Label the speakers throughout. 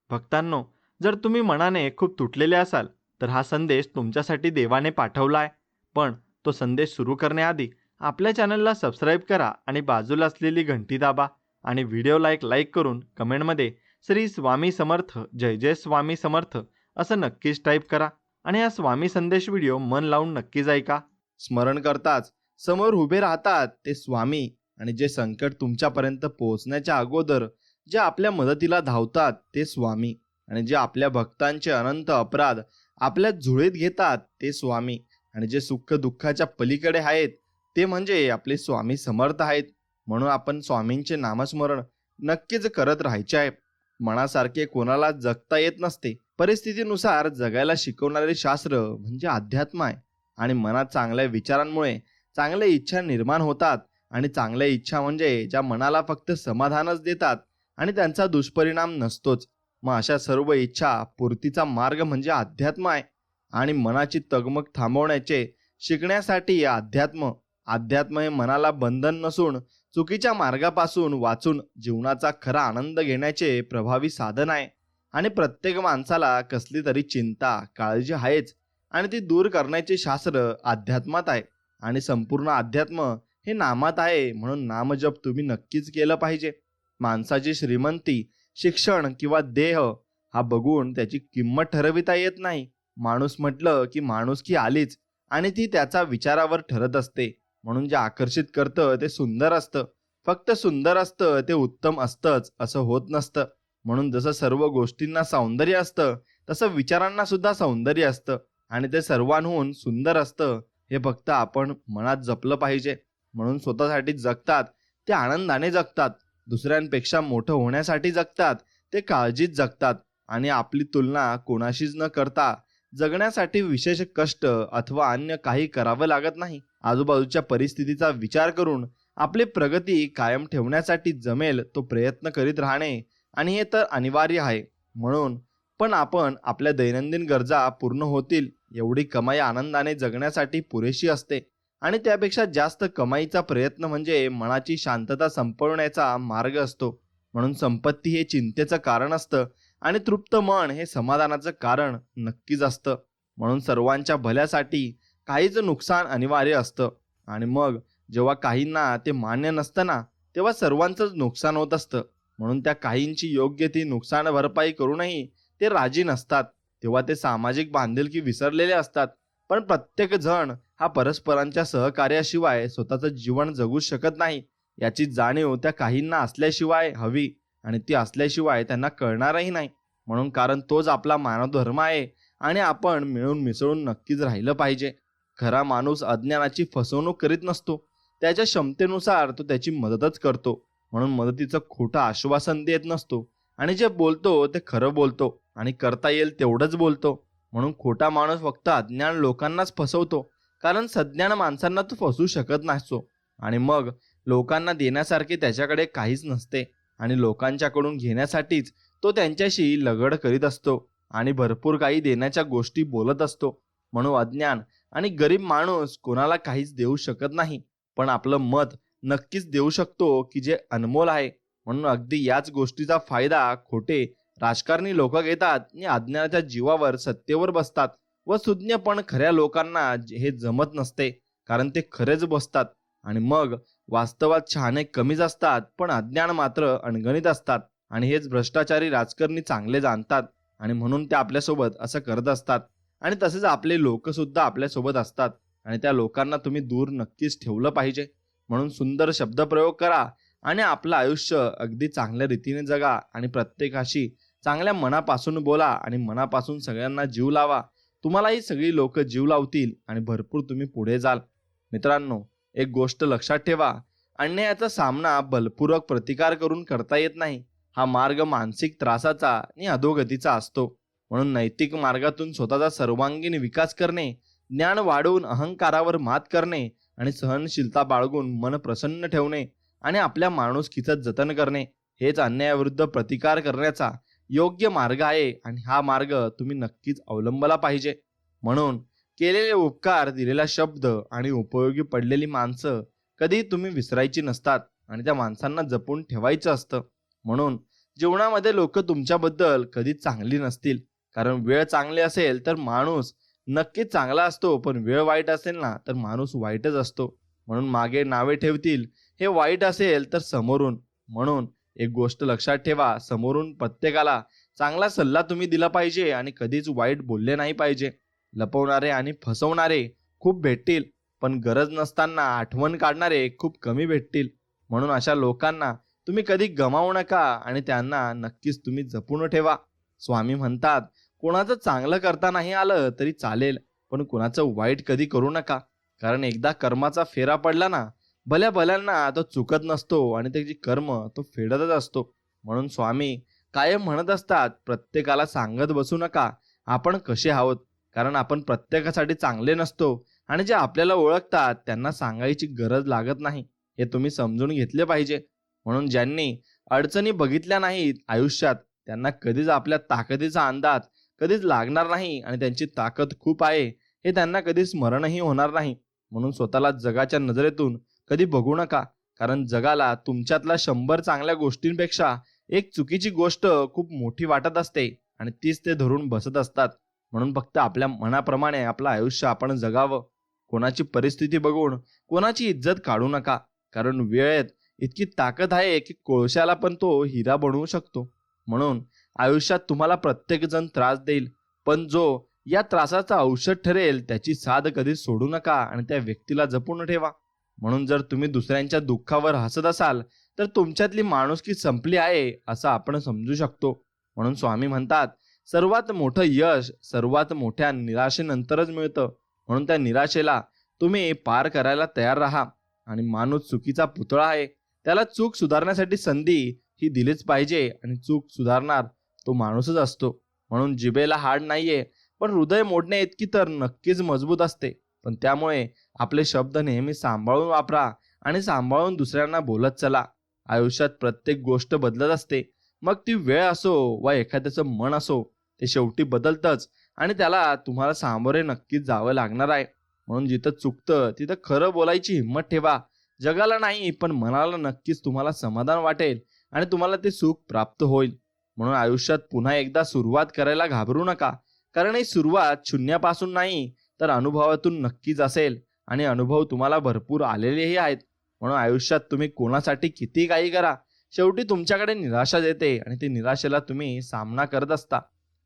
Speaker 1: भक्तांनो, जर तुम्ही मनाने खूप तुटलेले असाल, तर हा संदेश तुमच्यासाठी देवाने पाठवला आहे. पण तो संदेश सुरू करण्याआधी आपल्या चॅनलला सबस्क्राईब करा आणि बाजूला असलेली घंटी दाबा आणि व्हिडिओला एक लाईक करून कमेंटमध्ये श्री स्वामी समर्थ, जय जय स्वामी समर्थ असं नक्कीच टाईप करा. आणि हा स्वामी संदेश व्हिडिओ मन लावून नक्कीच ऐका.
Speaker 2: स्मरण करताच समोर उभे राहतात ते स्वामी, आणि जे संकट तुमच्यापर्यंत पोहोचण्याच्या अगोदर जे आपल्या मदतीला धावतात ते स्वामी, आणि जे आपल्या भक्तांचे अनंत अपराध आपल्या झुळीत घेतात ते स्वामी, आणि जे सुख दुःखाच्या पलीकडे आहेत ते म्हणजे आपले स्वामी समर्थ आहेत. म्हणून आपण स्वामींचे नामस्मरण नक्कीच करत राहायचे आहे. मनासारखे कोणाला जगता येत नसते. परिस्थितीनुसार जगायला शिकवणारे शास्त्र म्हणजे अध्यात्म आहे. आणि मनात चांगल्या विचारांमुळे चांगल्या इच्छा निर्माण होतात, आणि चांगल्या इच्छा म्हणजे ज्या मनाला फक्त समाधानच देतात आणि त्यांचा दुष्परिणाम नसतोच. मग अशा सर्व इच्छा पूर्तीचा मार्ग म्हणजे अध्यात्म आहे. आणि मनाची तगमग थांबवण्याचे शिकण्यासाठी अध्यात्म हे मनाला बंधन नसून चुकीच्या मार्गापासून वाचून जीवनाचा खरा आनंद घेण्याचे प्रभावी साधन आहे. आणि प्रत्येक माणसाला कसली तरी चिंता काळजी आहेच, आणि ती दूर करण्याचे शास्त्र अध्यात्मात आहे. आणि संपूर्ण अध्यात्म हे नामात आहे. म्हणून नामजप तुम्ही नक्कीच केलं पाहिजे. माणसाची श्रीमंती, शिक्षण किंवा देह हा बघून त्याची किंमत ठरविता येत नाही. माणूस म्हटलं की माणुसकी आलीच, आणि ती त्याच्या विचारावर ठरत असते. म्हणून जे आकर्षित करतं ते सुंदर असतं. फक्त सुंदर असतं ते उत्तम असतंच असं होत नसतं. म्हणून जसं सर्व गोष्टींना सौंदर्य असतं, तसं विचारांना सुद्धा सौंदर्य असतं. आणि ते सर्वांहून सुंदर असतं हे फक्त आपण मनात जपलं पाहिजे. म्हणून स्वतःसाठी जगतात ते आनंदाने जगतात, दुसऱ्यांपेक्षा मोठं होण्यासाठी जगतात ते काळजीत जगतात, आणि आपली तुलना कोणाशीच न करता जगण्यासाठी विशेष कष्ट अथवा अन्य काही करावं लागत नाही. आजूबाजूच्या परिस्थितीचा विचार करून आपली प्रगती कायम ठेवण्यासाठी जमेल तो प्रयत्न करीत राहणे, आणि हे तर अनिवार्य आहे. म्हणून पण आपण आपल्या दैनंदिन गरजा पूर्ण होतील एवढी कमाई आनंदाने जगण्यासाठी पुरेशी असते. आणि त्यापेक्षा जास्त कमाईचा प्रयत्न म्हणजे मनाची शांतता संपवण्याचा मार्ग असतो. म्हणून संपत्ती हे चिंतेचं कारण असतं, आणि तृप्त मन हे समाधानाचं कारण नक्कीच असतं. म्हणून सर्वांच्या भल्यासाठी काहीच नुकसान अनिवार्य असतं. आणि मग जेव्हा काहींना ते मान्य नसतं ना, तेव्हा सर्वांचंच नुकसान होत असतं. म्हणून त्या काहींची योग्य ती नुकसान भरपाई करूनही ते राजी नसतात. तेव्हा ते सामाजिक बांधिलकी विसरलेले असतात. पण प्रत्येक जण हा परस्परांच्या सहकार्याशिवाय स्वतःचं जीवन जगू शकत नाही, याची जाणीव त्या काहींना असल्याशिवाय हवी, आणि ती असल्याशिवाय त्यांना कळणारही नाही. म्हणून कारण तोच आपला मानवधर्म आहे, आणि आपण मिळून मिसळून नक्कीच राहिलं पाहिजे. खरा माणूस अज्ञानाची फसवणूक करीत नसतो. त्याच्या क्षमतेनुसार तो त्याची मदतच करतो. म्हणून मदतीचं खोटं आश्वासन देत नसतो, आणि जे बोलतो ते खरं बोलतो, आणि करता येईल तेवढंच बोलतो. म्हणून खोटा माणूस फक्त अज्ञान लोकांनाच फसवतो, कारण सज्ञान माणसांना तो फसवू शकत नसतो. आणि मग लोकांना देण्यासारखे त्याच्याकडे काहीच नसते, आणि लोकांच्याकडून घेण्यासाठीच तो त्यांच्याशी लगड करीत असतो, आणि भरपूर काही देण्याच्या गोष्टी बोलत असतो. म्हणून अज्ञान आणि गरीब माणूस कोणाला काहीच देऊ शकत नाही, पण आपलं मत नक्कीच देऊ शकतो की जे अनमोल आहे. म्हणून अगदी याच गोष्टीचा फायदा खोटे राजकारणी लोक घेतात, आणि अज्ञानाच्या जीवावर सत्तेवर बसतात. व सुज्ञ पण खऱ्या लोकांना हे जमत नसते, कारण ते खरेच बसतात. आणि मग वास्तवात शहाणे कमीच असतात, पण अज्ञान मात्र अणगणित असतात. आणि हेच भ्रष्टाचारी राजकारणी चांगले जाणतात, आणि म्हणून ते आपल्यासोबत असं करत असतात. आणि तसेच आपले लोक सुद्धा आपल्यासोबत असतात, आणि त्या लोकांना तुम्ही दूर नक्कीच ठेवलं पाहिजे. म्हणून सुंदर शब्दप्रयोग करा, आणि आपलं आयुष्य अगदी चांगल्या रीतीने जगा, आणि प्रत्येकाशी चांगल्या मनापासून बोला, आणि मनापासून सगळ्यांना जीव लावा. तुम्हाला ही सगळी लोक जीव लावतील, आणि भरपूर तुम्ही पुढे जाल. मित्रांनो, एक गोष्ट लक्षात ठेवा, अन्यायाचा सामना बलपूर्वक प्रतिकार करून करता येत नाही. हा मार्ग मानसिक त्रासाचा आणि अधोगतीचा असतो. म्हणून नैतिक मार्गातून स्वतःचा सर्वांगीण विकास करणे, ज्ञान वाढवून अहंकारावर मात करणे, आणि सहनशीलता बाळगून मन प्रसन्न ठेवणे, आणि आपल्या माणुसकीचं जतन करणे हेच अन्यायाविरुद्ध प्रतिकार करण्याचा योग्य मार्ग आहे. आणि हा मार्ग तुम्ही नक्कीच अवलंबला पाहिजे. म्हणून केलेले उपकार, दिलेला शब्द आणि उपयोगी पडलेली माणसं कधी तुम्ही विसरायची नसतात, आणि त्या माणसांना जपून ठेवायचं असतं. म्हणून जीवनामध्ये लोक तुमच्याबद्दल कधी चांगली नसतील, कारण वेळ चांगली असेल तर माणूस नक्कीच चांगला असतो, पण वेळ वाईट असेल ना तर माणूस वाईटच असतो. म्हणून मागे नावे ठेवतील हे वाईट असेल तर समोरून. म्हणून एक गोष्ट लक्षात ठेवा, समोरून प्रत्येकाला चांगला सल्ला तुम्ही दिला पाहिजे आणि कधीच वाईट बोलले नाही पाहिजे. लपवणारे आणि फसवणारे खूप भेटतील, पण गरज नसताना आठवण काढणारे खूप कमी भेटतील. म्हणून अशा लोकांना तुम्ही कधी गमावू नका आणि त्यांना नक्कीच तुम्ही जपून ठेवा. स्वामी म्हणतात, कोणाचं चांगलं करता नाही आलं तरी चालेल, पण कोणाचं वाईट कधी करू नका. कारण एकदा कर्माचा फेरा पडला ना, भल्या भल्यांना तो चुकत नसतो आणि त्याची कर्म तो फेडतच असतो. म्हणून स्वामी कायम म्हणत असतात, प्रत्येकाला सांगत बसू नका आपण कसे आहोत, कारण आपण प्रत्येकासाठी चांगले नसतो आणि जे आपल्याला ओळखतात त्यांना सांगायची गरज लागत नाही. हे तुम्ही समजून घेतले पाहिजे. म्हणून ज्यांनी अडचणी बघितल्या नाहीत आयुष्यात, त्यांना कधीच आपल्या ताकदीचा अंदाज कधीच लागणार नाही आणि त्यांची ताकद खूप आहे हे त्यांना कधी स्मरणही होणार नाही. म्हणून स्वतःला जगाच्या नजरेतून कधी बघू नका, कारण जगाला तुमच्यातल्या 100 चांगल्या गोष्टींपेक्षा एक चुकीची गोष्ट खूप मोठी वाटत असते आणि तीच ते धरून बसत असतात. म्हणून फक्त आपल्या मनाप्रमाणे आपलं आयुष्य आपण जगावं. कोणाची परिस्थिती बघून कोणाची इज्जत काढू नका, कारण वेळेत इतकी ताकद आहे की कोळशाला पण तो हिरा बनवू शकतो. म्हणून आयुष्यात तुम्हाला प्रत्येक जण त्रास देईल, पण जो या त्रासाचा औषध ठरेल त्याची साथ कधी सोडू नका आणि त्या व्यक्तीला जपून ठेवा. म्हणून जर तुम्ही दुसऱ्यांच्या दुःखावर हसत असाल तर तुमच्यातली माणुसकी संपली आहे असं आपण समजू शकतो. म्हणून स्वामी म्हणतात, सर्वात मोठं यश सर्वात मोठ्या निराशेनंतरच मिळतं. म्हणून त्या निराशेला तुम्ही पार करायला तयार राहा. आणि माणूस चुकीचा पुतळा आहे, त्याला चूक सुधारण्यासाठी संधी ही दिलीच पाहिजे आणि चूक सुधारणार तो माणूसच असतो. म्हणून जिभेला हाड नाहीये, पण हृदय मोडणे इतकी तर नक्कीच मजबूत असते. पण त्यामुळे आपले शब्द नेहमी सांभाळून वापरा आणि सांभाळून दुसऱ्यांना बोलत चला. आयुष्यात प्रत्येक गोष्ट बदलत असते, मग ती वेळ असो वा एखाद्याचं मन असो, ते शेवटी बदलतंच आणि त्याला तुम्हाला सामोरे नक्कीच जावं लागणार आहे. म्हणून जिथं चुकतं तिथं खरं बोलायची हिंमत ठेवा. जगाला नाही पण मनाला नक्कीच तुम्हाला समाधान वाटेल आणि तुम्हाला ते सुख प्राप्त होईल. म्हणून आयुष्यात पुन्हा एकदा सुरुवात करायला घाबरू नका, कारण ही सुरुवात शून्यापासून नाही तर अनुभवातून नक्कीच असेल आणि अनुभव तुम्हाला भरपूर आलेलेही आहेत. म्हणून आयुष्यात तुम्ही कोणासाठी किती काही करा, शेवटी तुमच्याकडे निराशा येते आणि ती निराशेला तुम्ही सामना करत असता.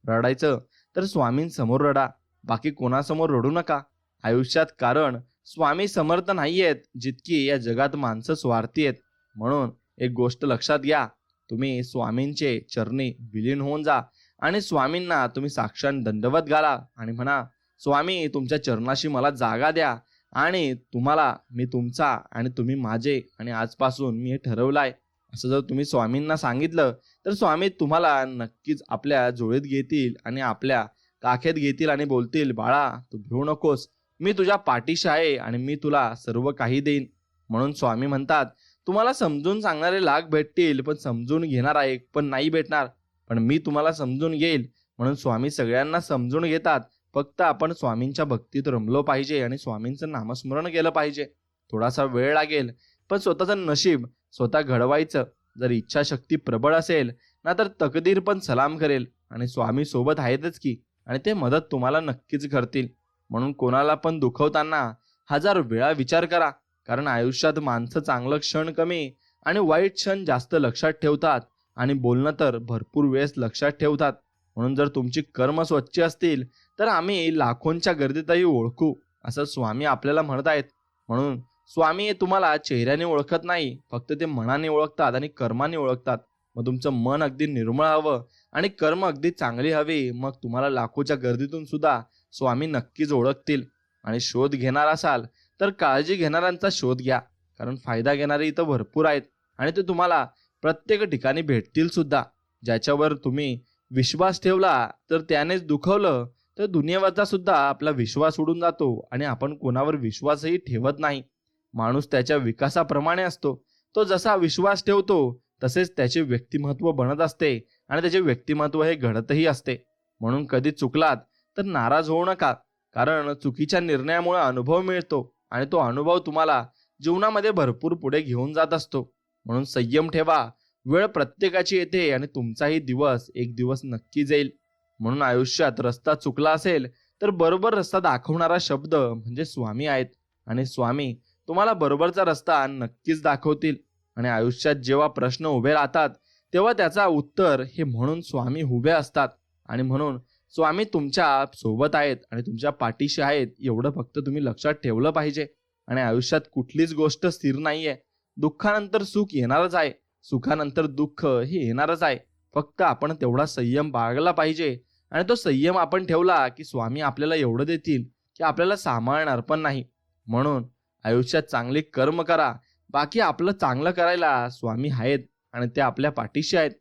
Speaker 2: रडायचं तर स्वामींसमोर रडा, बाकी कोणासमोर रडू नका आयुष्यात, कारण स्वामी समर्थ नाहीयेत जितकी या जगात माणसं स्वार्थी आहेत. म्हणून एक गोष्ट लक्षात घ्या, तुम्ही स्वामींचे चरणी विलीन होऊन जा आणि स्वामींना तुम्ही साक्षात दंडवत घाला आणि म्हणा, स्वामी तुमच्या चरणाशी मला जागा द्या आणि तुम्हाला मी तुमचा आणि तुम्ही माझे आणि आजपासून मी हे ठरवलंय. असं जर तुम्ही स्वामींना सांगितलं तर स्वामी तुम्हाला नक्कीच आपल्या जोडीत घेतील आणि आपल्या काखेत घेतील आणि बोलतील, बाळा तू भिवू नकोस, मी तुझ्या पाठीशी आहे आणि मी तुला सर्व काही देईन. म्हणून स्वामी म्हणतात, तुम्हाला समजून सांगणारे लाख भेटतील पण समजून घेणारा एक पण नाही भेटणार, पण मी तुम्हाला समजून घेईल. म्हणून स्वामी सगळ्यांना समजून घेतात, फक्त आपण स्वामींच्या भक्तीत रमलो पाहिजे आणि स्वामींचं नामस्मरण केलं पाहिजे. थोडासा वेळ लागेल, पण स्वतःचं नशीब स्वतः घडवायचं. जर इच्छाशक्ती प्रबळ असेल ना तर तकदीर पण सलाम करेल आणि स्वामी सोबत आहेतच की, आणि ते मदत तुम्हाला नक्कीच करतील. म्हणून कोणाला पण दुखवताना 1000 वेळा विचार करा, कारण आयुष्यात माणसं चांगलं क्षण कमी आणि वाईट क्षण जास्त लक्षात ठेवतात आणि बोलणं तर भरपूर वेळेस लक्षात ठेवतात. म्हणून जर तुमची कर्म स्वच्छ असतील तर आम्ही लाखोंच्या गर्दीतही ओळखू, असं स्वामी आपल्याला म्हणत आहेत. म्हणून स्वामी तुम्हाला चेहऱ्याने ओळखत नाही, फक्त ते मनाने ओळखतात आणि कर्माने ओळखतात. मग तुमचं मन अगदी निर्मळ हवं आणि कर्म अगदी चांगली हवी, मग तुम्हाला लाखोच्या गर्दीतून सुद्धा स्वामी नक्कीच ओळखतील. आणि शोध घेणार असाल तर काळजी घेणाऱ्यांचा शोध घ्या, कारण फायदा घेणारे इथं भरपूर आहेत आणि ते तुम्हाला प्रत्येक ठिकाणी भेटतील सुद्धा. ज्याच्यावर तुम्ही विश्वास ठेवला तर त्यानेच दुखवलं तर दुनियेवरचा सुद्धा आपला विश्वास उडून जातो आणि आपण कोणावर विश्वासही ठेवत नाही. माणूस त्याच्या विकासाप्रमाणे असतो, तो जसा विश्वास ठेवतो तसेच त्याचे व्यक्तिमत्व बनत असते आणि त्याचे व्यक्तिमत्व हे घडतही असते. म्हणून कधी चुकलात तर नाराज होऊ नका, कारण चुकीच्या निर्णयामुळे अनुभव मिळतो आणि तो अनुभव तुम्हाला जीवनामध्ये भरपूर पुढे घेऊन जात असतो. म्हणून संयम ठेवा, वेळ प्रत्येकाची येते आणि तुमचाही दिवस एक दिवस नक्कीच येईल. म्हणून आयुष्यात रस्ता चुकला असेल तर बरोबर रस्ता दाखवणारा शब्द म्हणजे स्वामी आहेत. आणि स्वामी तुम्हाला बरोबरचा रस्ता नक्कीच दाखवतील. आणि आयुष्यात जेव्हा प्रश्न उभे राहतात तेव्हा त्याचा उत्तर हे म्हणून स्वामी उभे असतात. आणि म्हणून स्वामी तुमच्या सोबत आहेत आणि तुमच्या पाठीशी आहेत, एवढं फक्त तुम्ही लक्षात ठेवलं पाहिजे. आणि आयुष्यात कुठलीच गोष्ट स्थिर नाहीये. दुःखानंतर सुख येणारच आहे, सुखानंतर दुःख हे येणारच आहे. फक्त आपण तेवढा संयम बाळगला पाहिजे. आणि तो संयम आपण ठेवला की स्वामी आपल्याला एवढं देतील की आपल्याला सांभाळणार पण नाही. म्हणून आयुष्यात चांगले कर्म करा, बाकी आपलं चांगलं करायला स्वामी आहेत आणि ते आपल्या पाठीशी आहेत.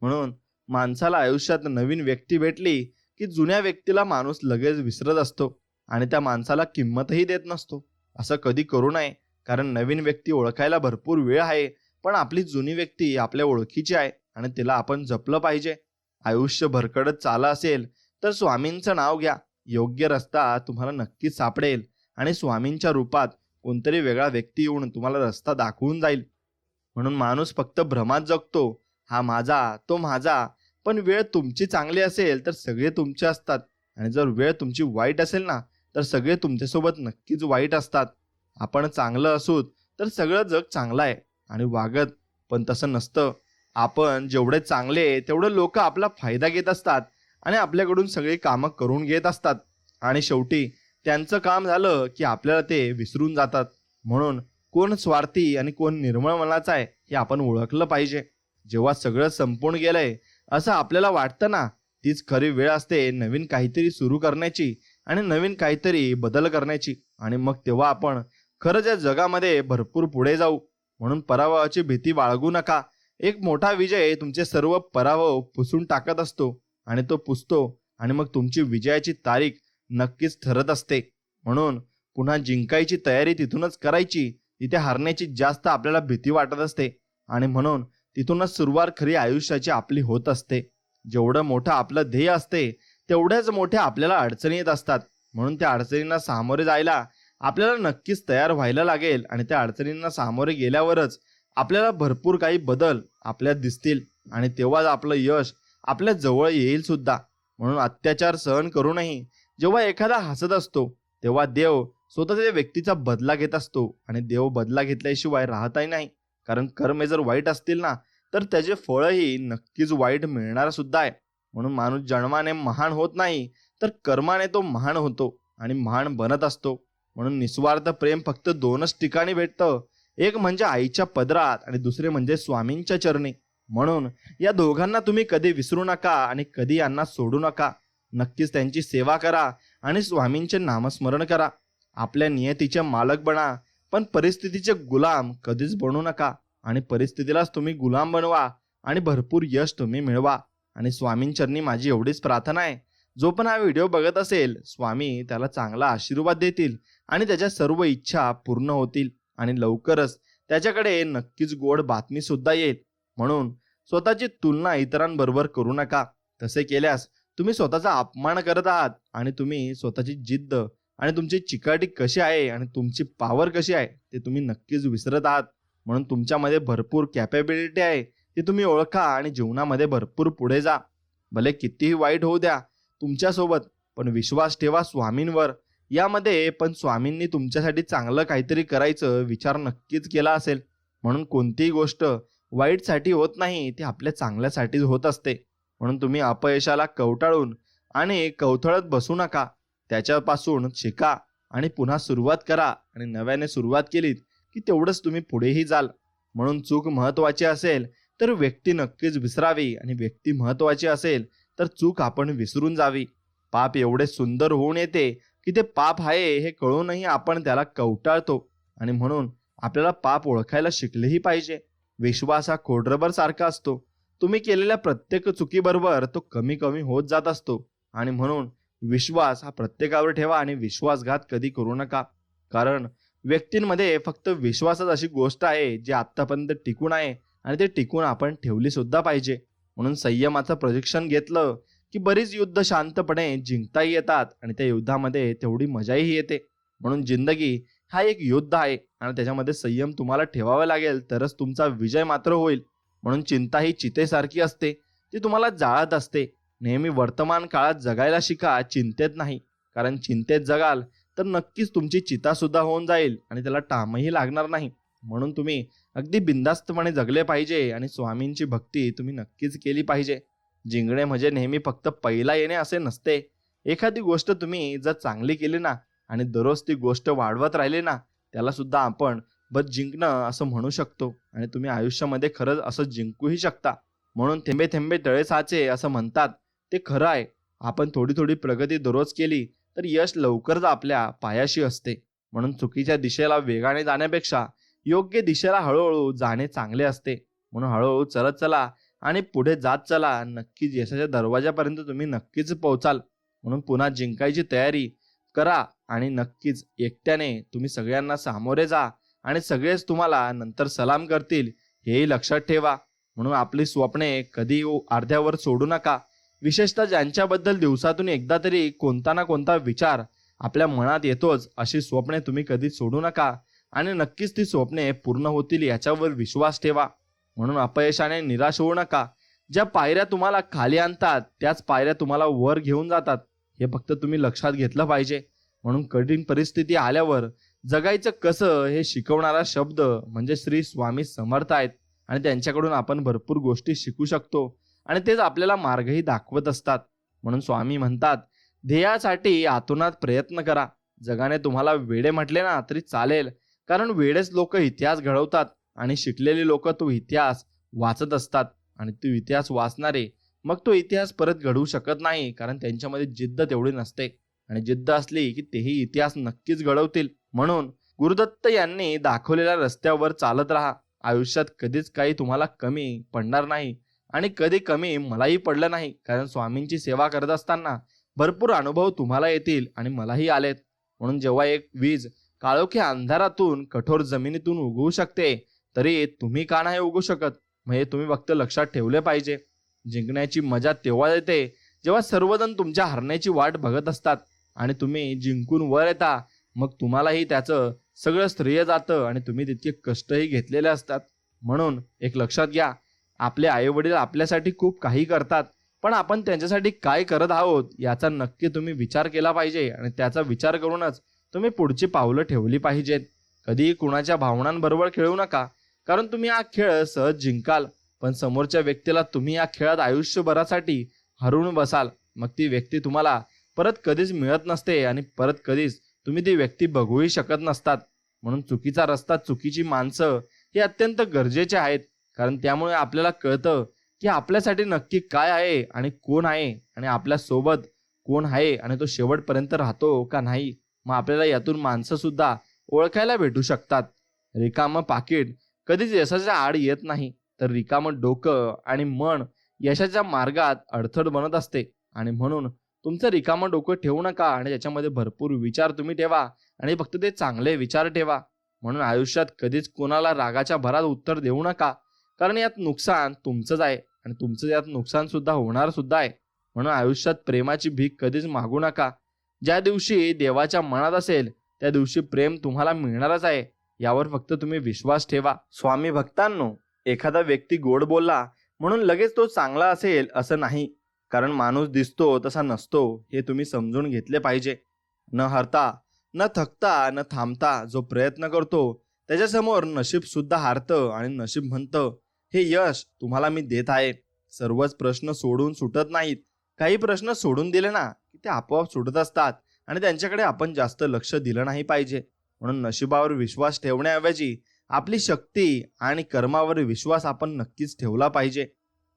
Speaker 2: म्हणून माणसाला आयुष्यात नवीन व्यक्ती भेटली की जुन्या व्यक्तीला माणूस लगेच विसरत असतो आणि त्या माणसाला किंमतही देत नसतो. असं कधी करू नये, कारण नवीन व्यक्ती ओळखायला भरपूर वेळ आहे, पण आपली जुनी व्यक्ती आपल्या ओळखीची आहे आणि तिला आपण जपलं पाहिजे. आयुष्य भरकडत चाला असेल तर स्वामींचं नाव घ्या. योग्य रस्ता तुम्हाला नक्कीच सापडेल आणि स्वामींच्या रूपात कोणतरी वेगळा व्यक्ती येऊन तुम्हाला रस्ता दाखवून जाईल. म्हणून माणूस फक्त भ्रमात जगतो, हा माझा तो माझा. पण वेळ तुमची चांगली असेल तर सगळे तुमचे असतात, आणि जर वेळ तुमची वाईट असेल ना तर सगळे तुमच्यासोबत नक्कीच वाईट असतात. आपण चांगलं असू तर सगळं जग चांगलं आहे आणि वागत पण तसं नसतं. आपण जेवढे चांगले तेवढे लोक आपला फायदा घेत असतात आणि आपल्याकडून सगळी कामं करून घेत असतात. आणि शेवटी त्यांचं काम झालं की आपल्याला ते विसरून जातात. म्हणून कोण स्वार्थी आणि कोण निर्मळ मनाचा आहे हे आपण ओळखलं पाहिजे. जेव्हा सगळं संपून गेलंय असं आपल्याला वाटतं ना, तीच खरी वेळ असते नवीन काहीतरी सुरू करण्याची आणि नवीन काहीतरी बदल करण्याची. आणि मग तेव्हा आपण खरंच या जगामध्ये भरपूर पुढे जाऊ. म्हणून पराभवाची भीती बाळगू नका. एक मोठा विजय तुमचे सर्व पराभव पुसून टाकत असतो आणि तो पुसतो आणि मग तुमची विजयाची तारीख नक्कीच ठरत असते. म्हणून पुन्हा जिंकायची तयारी तिथूनच करायची जिथे हारण्याची जास्त आपल्याला भीती वाटत असते. आणि म्हणून तिथूनच सुरुवात खरी आयुष्याची आपली होत असते. जेवढं मोठं आपलं ध्येय असते तेवढ्याच मोठ्या आपल्याला अडचणी येत असतात. म्हणून त्या अडचणींना सामोरे जायला आपल्याला नक्कीच तयार व्हायला लागेल आणि त्या अडचणींना सामोरे गेल्यावरच आपल्याला भरपूर काही बदल आपल्यात दिसतील आणि तेव्हाच आपलं यश आपल्या जवळ येईल सुद्धा. म्हणून अत्याचार सहन करूनही जेव्हा एखादा हसत असतो तेव्हा देव स्वतः त्या व्यक्तीचा बदला घेत असतो आणि देव बदला घेतल्याशिवाय राहतही नाही. कारण कर्मे जर वाईट असतील ना तर त्याचे फळही नक्कीच वाईट मिळणार सुद्धा आहे. म्हणून माणूस जन्माने महान होत नाही तर कर्माने तो महान होतो आणि महान बनत असतो. म्हणून निस्वार्थ प्रेम फक्त दोनच ठिकाणी भेटतं, एक म्हणजे आईच्या पदरात आणि दुसरे म्हणजे स्वामींच्या चरणी. म्हणून या दोघांना तुम्ही कधी विसरू नका आणि कधी यांना सोडू नका. नक्कीच त्यांची सेवा करा आणि स्वामींचे नामस्मरण करा. आपल्या नियतीचे मालक बना, पण परिस्थितीचे गुलाम कधीच बनू नका. आणि परिस्थितीलाच तुम्ही गुलाम बनवा आणि भरपूर यश तुम्ही मिळवा. आणि स्वामींचरणी माझी एवढीच प्रार्थना आहे, जो पण हा व्हिडिओ बघत असेल स्वामी त्याला चांगला आशीर्वाद देतील आणि त्याच्या सर्व इच्छा पूर्ण होतील आणि लवकरच त्याच्याकडे नक्कीच गोड बातमी सुद्धा येईल. म्हणून स्वतःची तुलना इतरांबरोबर करू नका. तसे केल्यास तुम्ही स्वतःचा अपमान करत आहात आणि तुम्ही स्वतःची जिद्द आणि तुमची चिकाटी कशी आहे आणि तुमची पॉवर कशी आहे ते तुम्ही नक्कीच विसरत आहात. म्हणून तुमच्यामध्ये भरपूर कॅपेबिलिटी आहे, ती तुम्ही ओळखा आणि जीवनामध्ये भरपूर पुढे जा. भले कितीही वाईट होऊ द्या तुमच्यासोबत, पण विश्वास ठेवा स्वामींवर. यामध्ये पण स्वामींनी तुमच्यासाठी चांगलं काहीतरी करायचं विचार नक्कीच केला असेल. म्हणून कोणतीही गोष्ट वाईटसाठी होत नाही, ती आपल्या चांगल्यासाठीच होत असते. म्हणून तुम्ही अपयशाला कवटाळून आणि कवथळत बसू नका. त्याच्यापासून शिका आणि पुन्हा सुरुवात करा. आणि नव्याने सुरुवात केलीत की तेवढंच तुम्ही पुढेही जाल. म्हणून चूक महत्वाची असेल तर व्यक्ती नक्कीच विसरावी आणि व्यक्ती महत्वाची असेल तर चूक आपण विसरून जावी. पाप एवढे सुंदर होऊन येते की ते पाप आहे हे कळूनही आपण त्याला कवटाळतो. आणि म्हणून आपल्याला पाप ओळखायला शिकलेही पाहिजे. विश्वास हा खोडरबर सारखा असतो. तुम्ही केलेल्या प्रत्येक चुकीबरोबर तो कमी कमी होत जात असतो. आणि म्हणून विश्वास हा प्रत्येकावर ठेवा आणि विश्वासघात कधी करू नका. कारण व्यक्तींमध्ये फक्त विश्वासच अशी गोष्ट आहे जी आतापर्यंत टिकून आहे आणि ते टिकून आपण ठेवली सुद्धा पाहिजे. म्हणून संयमाचं प्रशिक्षण घेतलं की बरीच युद्ध शांतपणे जिंकताही येतात आणि त्या युद्धामध्ये तेवढी मजाही येते. म्हणून जिंदगी हा एक युद्ध आहे आणि त्याच्यामध्ये संयम तुम्हाला ठेवावा लागेल तरच तुमचा विजय मात्र होईल. म्हणून चिंता ही चितेसारखी असते, ती तुम्हाला जाळत असते. नेहमी वर्तमान काळात जगायला शिका, चिंतेत नाही. कारण चिंतेत जगाल तर नक्कीच तुमची चिता सुद्धा होऊन जाईल आणि त्याला टाइमही लागणार नाही. म्हणून तुम्ही अगदी बिनधास्तपणे जगले पाहिजे आणि स्वामींची भक्ती तुम्ही नक्कीच केली पाहिजे. जिंकणे म्हणजे नेहमी फक्त पहिला येणे असे नसते. एखादी गोष्ट तुम्ही जर चांगली केली ना आणि दररोज ती गोष्ट वाढवत राहिली ना, त्याला सुद्धा आपण बस जिंकणं असं म्हणू शकतो. आणि तुम्ही आयुष्यामध्ये खरंच असं जिंकूही शकता. म्हणून थेंबे थेंबे तळे साचे असं म्हणतात, ते खरं आहे. आपण थोडी थोडी प्रगती दररोज केली तर यश लवकरच आपल्या पायाशी असते. म्हणून चुकीच्या दिशेला वेगाने जाण्यापेक्षा योग्य दिशेला हळूहळू जाणे चांगले असते. म्हणून हळूहळू चलत चला आणि पुढे जात चला. नक्कीच यशाच्या दरवाजापर्यंत तुम्ही नक्कीच पोहोचाल. म्हणून पुन्हा जिंकायची तयारी करा आणि नक्कीच एकट्याने तुम्ही सगळ्यांना सामोरे जा आणि सगळेच तुम्हाला नंतर सलाम करतील, हेही लक्षात ठेवा. म्हणून आपली स्वप्ने कधी अर्ध्यावर सोडू नका. विशेषतः ज्यांच्याबद्दल दिवसातून एकदा तरी कोणता ना कोणता विचार आपल्या मनात येतोच, अशी स्वप्ने तुम्ही कधी सोडू नका आणि नक्कीच ती स्वप्ने पूर्ण होतील याच्यावर विश्वास ठेवा. म्हणून अपयशाने निराश होऊ नका. ज्या पायऱ्या तुम्हाला खाली आणतात त्याच पायऱ्या तुम्हाला वर घेऊन जातात, हे फक्त तुम्ही लक्षात घेतलं पाहिजे. म्हणून कठीण परिस्थिती आल्यावर जगायचं कसं हे शिकवणारा शब्द म्हणजे श्री स्वामी समर्थ आहेत. आणि त्यांच्याकडून आपण भरपूर गोष्टी शिकू शकतो आणि तेच आपल्याला मार्गही दाखवत असतात. म्हणून स्वामी म्हणतात, ध्येयासाठी आतोनात प्रयत्न करा. जगाने तुम्हाला वेडे म्हटले ना तरी चालेल, कारण वेडेच लोक इतिहास घडवतात आणि शिकलेली लोक तो इतिहास वाचत असतात. आणि तो इतिहास वाचणारे मग तो इतिहास परत घडवू शकत नाही, कारण त्यांच्यामध्ये जिद्द तेवढी नसते. आणि जिद्द असली की तेही इतिहास नक्कीच घडवतील. म्हणून गुरुदत्त यांनी दाखवलेल्या रस्त्यावर चालत राहा. आयुष्यात कधीच काही तुम्हाला कमी पडणार नाही आणि कधी कमी मलाही पडलं नाही, कारण स्वामींची सेवा करत असताना भरपूर अनुभव तुम्हाला येतील आणि मलाही आलेत. म्हणून जेव्हा एक वीज काळोख्या अंधारातून कठोर जमिनीतून उगवू शकते, तरी तुम्ही का नाही उगवू शकत? म्हणजे तुम्ही फक्त लक्षात ठेवले पाहिजे. जिंकण्याची मजा तेव्हा येते जेव्हा सर्वजण तुमच्या हरण्याची वाट बघत असतात आणि तुम्ही जिंकून वर येता. मग तुम्हालाही त्याचं सगळं श्रेय जातं आणि तुम्ही तितके कष्टही घेतलेले असतात. म्हणून एक लक्षात घ्या, आपले आईवडील आपल्यासाठी खूप काही करतात, पण आपण त्यांच्यासाठी काय करत आहोत याचा नक्की तुम्ही विचार केला पाहिजे आणि त्याचा विचार करूनच तुम्ही पुढची पावलं ठेवली पाहिजेत. कधीही कुणाच्या भावनांबरोबर खेळू नका, कारण तुम्ही हा खेळ सहज जिंकाल, पण समोरच्या व्यक्तीला तुम्ही या खेळात आयुष्यभरासाठी हरवून बसाल. मग ती व्यक्ती तुम्हाला परत कधीच मिळत नसते आणि परत कधीच तुम्ही ती व्यक्ती बघूही शकत नसतात. म्हणून चुकीचा रस्ता, चुकीची माणसं हे अत्यंत गरजेचे आहेत, कारण त्यामुळे आपल्याला कळतं की आपल्यासाठी नक्की काय आहे आणि कोण आहे आणि आपल्या सोबत कोण आहे आणि तो शेवटपर्यंत राहतो का नाही. मग आपल्याला यातून माणसं सुद्धा ओळखायला भेटू शकतात. रिकामं पाकिट कधीच यशाच्या आड येत नाही, तर रिकामं डोकं आणि मन यशाच्या मार्गात अडथळ बनत असते. आणि म्हणून तुमचं रिकामं डोकं ठेवू नका आणि त्याच्यामध्ये भरपूर विचार तुम्ही ठेवा आणि फक्त ते चांगले विचार ठेवा. म्हणून आयुष्यात कधीच कोणाला रागाच्या भरात उत्तर देऊ नका, कारण यात नुकसान तुमचंच आहे आणि तुमचं यात नुकसान सुद्धा होणार सुद्धा आहे. म्हणून आयुष्यात प्रेमाची भीक कधीच मागू नका. ज्या दिवशी देवाच्या मनात असेल त्या दिवशी प्रेम तुम्हाला मिळणारच आहे, यावर फक्त तुम्ही विश्वास ठेवा. स्वामी भक्तांनो, एखादा व्यक्ती गोड बोलला म्हणून लगेच तो चांगला असेल असं नाही, कारण माणूस दिसतो तसा नसतो, हे तुम्ही समजून घेतले पाहिजे. न हरता, न थकता, न थांबता जो प्रयत्न करतो त्याच्यासमोर नशीब सुद्धा हारतं आणि नशीब म्हणतं, हे यश तुम्हाला मी देत आहे. सर्वच प्रश्न सोडून सुटत नाहीत. काही प्रश्न सोडून दिले ना की ते आपोआप सुटत असतात आणि त्यांच्याकडे आपण जास्त लक्ष दिलं नाही पाहिजे. म्हणून नशिबावर विश्वास ठेवण्याऐवजी आपली शक्ती आणि कर्मावर विश्वास आपण नक्कीच ठेवला पाहिजे.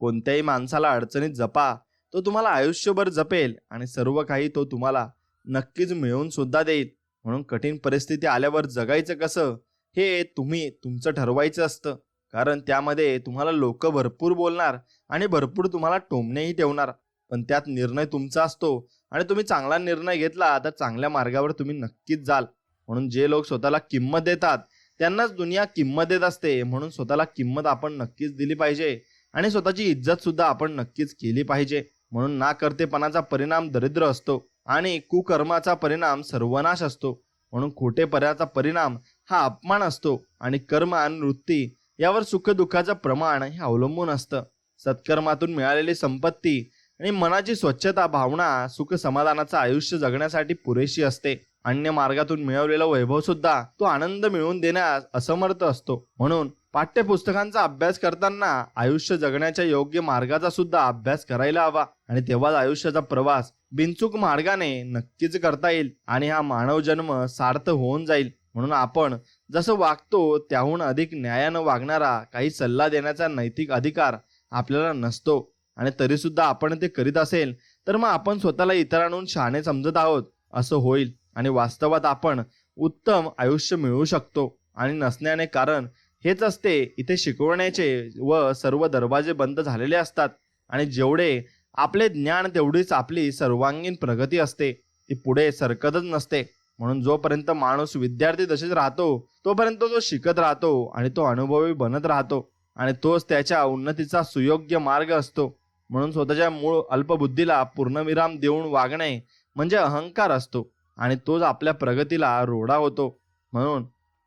Speaker 2: कोणत्याही माणसाला अडचणीत जपा, तो तुम्हाला आयुष्यभर जपेल आणि सर्व काही तो तुम्हाला नक्कीच मिळवून सुद्धा देईल. म्हणून कठीण परिस्थिती आल्यावर जगायचं कसं हे तुम्ही तुमचं ठरवायचं असतं, कारण त्यामध्ये तुम्हाला लोक भरपूर बोलणार आणि भरपूर तुम्हाला टोमणेही ठेवणार, पण त्यात निर्णय तुमचा असतो आणि तुम्ही चांगला निर्णय घेतला तर चांगल्या मार्गावर तुम्ही नक्कीच जाल. म्हणून जे लोक स्वतःला किंमत देतात त्यांनाच दुनिया किंमत देत असते. म्हणून स्वतःला किंमत आपण नक्कीच दिली पाहिजे आणि स्वतःची इज्जत सुद्धा आपण नक्कीच केली पाहिजे. म्हणून नाकर्तेपणाचा परिणाम दरिद्र असतो आणि कुकर्माचा परिणाम सर्वनाश असतो. म्हणून खोटेपणाचा परिणाम हा अपमान असतो आणि कर्म आणि वृत्ती यावर सुखदुःखाचं प्रमाण हे अवलंबून असतं. सत्कर्मातून मिळालेली संपत्ती आणि मनाची स्वच्छता भावना सुख समाधानाचं आयुष्य जगण्यासाठी पुरेशी असते. अन्य मार्गातून मिळवलेलं वैभव सुद्धा तो आनंद मिळवून देण्यास असमर्थ असतो. म्हणून पाठ्यपुस्तकांचा अभ्यास करताना आयुष्य जगण्याच्या योग्य मार्गाचा सुद्धा अभ्यास करायला हवा आणि तेव्हाच आयुष्याचा प्रवास बिनचूक मार्गाने नक्कीच करता येईल आणि हा मानव जन्म सार्थ होऊन जाईल. म्हणून आपण जसं वागतो त्याहून अधिक न्यायानं वागणारा काही सल्ला देण्याचा नैतिक अधिकार आपल्याला नसतो आणि तरी सुद्धा आपण ते करीत असेल तर मग आपण स्वतःला इतरांहून शहाणे समजत आहोत असं होईल आणि वास्तवात आपण उत्तम आयुष्य मिळवू शकतो. आणि नसण्याने कारण हेच असते, इथे शिकवण्याचे व सर्व दरवाजे बंद झालेले असतात आणि जेवढे आपले ज्ञान तेवढीच आपली सर्वांगीण प्रगती असते, ती पुढे सरकतच नसते. म्हणून जोपर्यंत माणूस विद्यार्थी तसेच राहतो तोपर्यंत तो शिकत राहतो आणि तो अनुभवी बनत राहतो आणि तोच त्याच्या उन्नतीचा सुयोग्य मार्ग असतो. म्हणून स्वतःच्या मूळ अल्पबुद्धीला पूर्णविराम देऊन वागणे म्हणजे अहंकार असतो आणि तोच आपल्या प्रगतीला रोडा होतो. म्हणून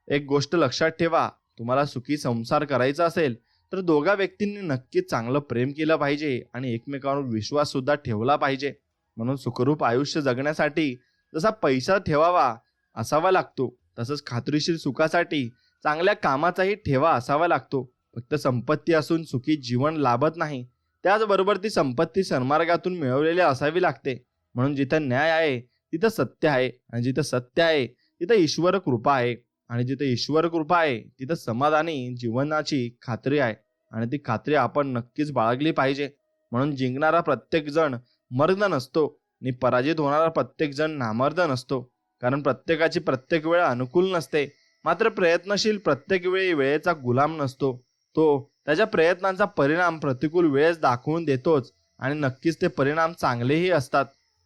Speaker 2: एक गोष्ट लक्षात ठेवा, तुम्हाला सुखी संसार करायचा असेल तर दोघा व्यक्तींनी नक्कीच चांगलं प्रेम केलं पाहिजे आणि एकमेकांवर विश्वास सुद्धा ठेवला पाहिजे. म्हणून सुखरूप आयुष्य जगण्यासाठी जसा पैसा ठेवावा असावा लागतो तसंच खात्रीशीर सुखासाठी चांगल्या कामाचाही ठेवा असावा लागतो. फक्त संपत्ती असून सुखी जीवन लाभत नाही, त्याचबरोबर ती संपत्ती सन्मार्गातून मिळवलेली असावी लागते. म्हणून जिथं न्याय आहे तिथं सत्य आहे आणि जिथं सत्य आहे तिथं ईश्वर कृपा आहे आणि जिथे ईश्वर कृपा आहे तिथं समाधानी जीवनाची खात्री आहे आणि ती खात्री आपण नक्कीच बाळगली पाहिजे. म्हणून जिंकणारा प्रत्येक जण मर्द नसतो आणि पराजित होणारा प्रत्येक जण नामर्द नसतो. कारण प्रत्येकाची प्रत्येक वेळ अनुकूल नसते, मात्र प्रयत्नशील प्रत्येक वेळी वेळेचा गुलाम नसतो. तो त्याच्या प्रयत्नांचा परिणाम प्रतिकूल वेळेस दाखवून देतोच आणि नक्कीच ते परिणाम चांगलेही असतात.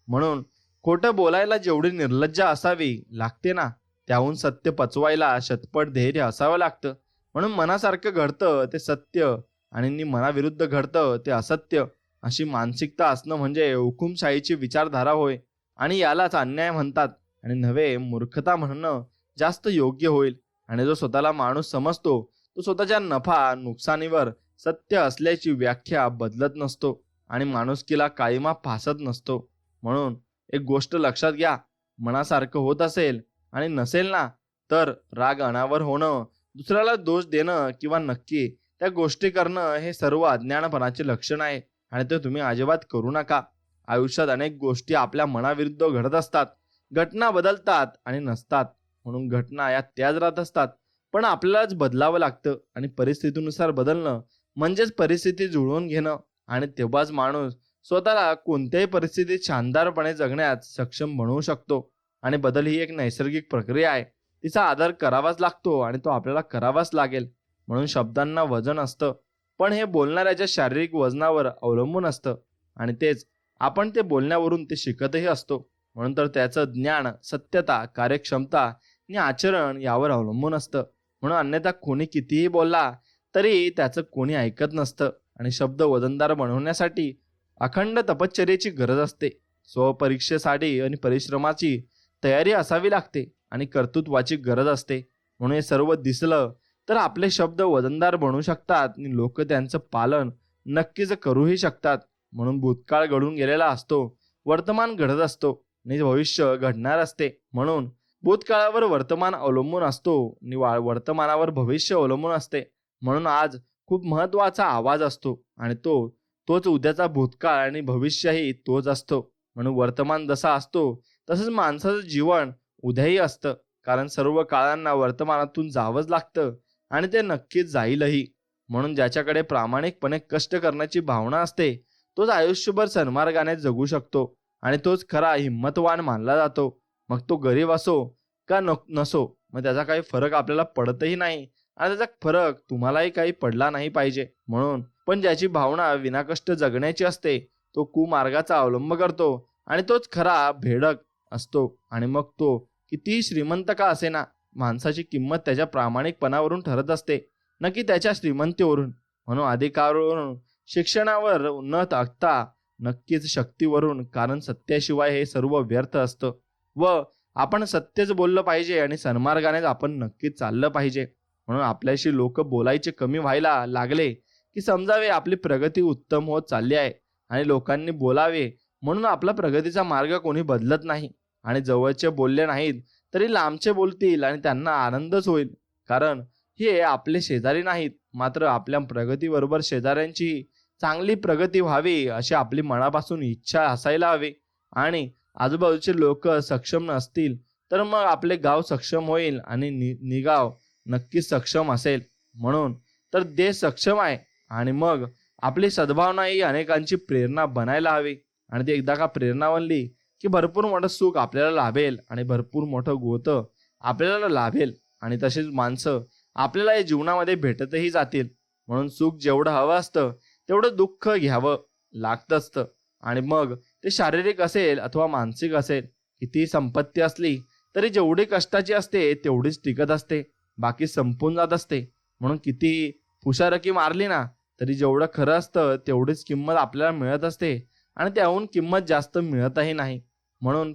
Speaker 2: म्हणून खोटं बोलायला जेवढी निर्लज्जा असावी लागते ना, त्याहून सत्य पचवायला शतपट धैर्य असावं लागतं. म्हणून मनासारखं घडतं ते सत्य आणि मनाविरुद्ध घडतं ते असत्य, अशी मानसिकता असणं म्हणजे हुकुमशाहीची विचारधारा होय आणि यालाच अन्याय म्हणतात आणि नव्हे मूर्खता म्हणणं जास्त योग्य होईल. आणि जो स्वतःला माणूस समजतो तो स्वतःच्या नफा नुकसानीवर सत्य असल्याची व्याख्या बदलत नसतो आणि माणुसकीला काळीमा फासत नसतो. म्हणून एक गोष्ट लक्षात घ्या, मनासारखं होत असेल आणि नसेल ना तर राग अनावर होणं, दुसऱ्याला दोष देणं किंवा नक्की त्या गोष्टी करणं हे सर्व अज्ञानपणाचे लक्षण आहे आणि ते तुम्ही अजिबात करू नका. आयुष्यात अनेक गोष्टी आपल्या मनाविरुद्ध घडत असतात, घटना बदलतात आणि नसतात. म्हणून घटना या त्याच राहत असतात, पण आपल्यालाच बदलावं लागतं आणि परिस्थितीनुसार बदलणं म्हणजेच परिस्थिती जुळवून घेणं आणि तेव्हाच माणूस स्वतःला कोणत्याही परिस्थितीत शानदारपणे जगण्यात सक्षम बनवू शकतो. आणि बदल ही एक नैसर्गिक प्रक्रिया आहे, तिचा आदर करावाच लागतो आणि तो आपल्याला करावाच लागेल. म्हणून शब्दांना वजन असतं, पण हे बोलणाऱ्याच्या शारीरिक वजनावर अवलंबून असतं आणि तेच आपण ते बोलण्यावरून ते शिकतही असतो. म्हणून तर त्याचं ज्ञान, सत्यता, कार्यक्षमता आणि आचरण यावर अवलंबून असतं. म्हणून अन्यथा कोणी कितीही बोलला तरी त्याचं कोणी ऐकत नसतं आणि शब्द वजनदार बनवण्यासाठी अखंड तपश्चर्येची गरज असते. स्वपरीक्षेसाठी आणि परिश्रमाची तयारी असावी लागते आणि कर्तृत्वाची गरज असते. म्हणून हे सर्व दिसलं तर आपले शब्द वजनदार बनू शकतात आणि लोक त्यांचं पालन नक्कीच करूही शकतात. म्हणून भूतकाळ घडून गेलेला असतो, वर्तमान घडत असतो आणि भविष्य घडणार असते. म्हणून भूतकाळावर वर्तमान अवलंबून असतो आणि वर्तमानावर भविष्य अवलंबून असते. म्हणून आज खूप महत्वाचा आवाज असतो आणि तोच उद्याचा भूतकाळ आणि भविष्यही तोच असतो. म्हणून वर्तमान जसा असतो तसंच माणसाचं जीवन उद्याही असतं, कारण सर्व काळांना वर्तमानातून जावंच लागतं आणि ते नक्कीच जाईलही. म्हणून ज्याच्याकडे प्रामाणिकपणे कष्ट करण्याची भावना असते तोच आयुष्यभर सन्मार्गाने जगू शकतो आणि तोच खरा हिंमतवान मानला जातो. मग तो गरीब असो का नसो, मग त्याचा काही फरक आपल्याला पडतही नाही आणि त्याचा फरक तुम्हालाही काही पडला नाही पाहिजे. म्हणून पण ज्याची भावना विनाकष्ट जगण्याची असते तो कुमार्गाचा अवलंब करतो आणि तोच खरा भेडक असतो. आणि मग तो किती श्रीमंत का असेना, माणसाची किंमत त्याच्या प्रामाणिकपणावरून ठरत असते, न की त्याच्या श्रीमंतीवरून. म्हणून अधिकारावरून, शिक्षणावर न टाकता नक्कीच शक्तीवरून, कारण सत्याशिवाय हे सर्व व्यर्थ असतं व आपण सत्यच बोललं पाहिजे आणि सन्मार्गानेच आपण नक्कीच चाललं पाहिजे. म्हणून आपल्याशी लोक बोलायचे कमी व्हायला लागले की समजावे आपली प्रगती उत्तम होत चालली आहे, आणि लोकांनी बोलावे म्हणून आपला प्रगतीचा मार्ग कोणी बदलत नाही. आणि जवळचे बोलले नाहीत तरी लांबचे बोलतील आणि त्यांना आनंदच होईल, कारण हे आपले शेजारी नाहीत, मात्र आपल्या प्रगतीबरोबर शेजाऱ्यांची चांगली प्रगती व्हावी अशी आपली मनापासून इच्छा असायला हवी. आणि आजूबाजूचे लोक सक्षम नसतील तर मग आपले गाव सक्षम होईल आणि निगाव नक्कीच सक्षम असेल. म्हणून तर देश सक्षम आहे, आणि मग आपली सद्भावना ही अनेकांची प्रेरणा बनायला हवी. आणि ती एकदा का प्रेरणा बनली की भरपूर मोठं सुख आपल्याला लाभेल आणि भरपूर मोठं गोतं आपल्याला लाभेल. आणि तसेच माणसं आपल्याला या जीवनामध्ये भेटतही जातील. म्हणून सुख जेवढं हवं असतं तेवढं दुःख घ्यावं लागत असतं. आणि मग ते शारीरिक असेल अथवा मानसिक असेल, किती संपत्ती असली तरी जेवढी कष्टाची असते तेवढीच टिकत असते, बाकी संपून जात असते. म्हणून किती फुशारकी मारली ना तरी जेवढं खरं असतं तेवढीच किंमत आपल्याला मिळत असते, आणि त्याहून किंमत जास्त मिळतही नाही. म्हणून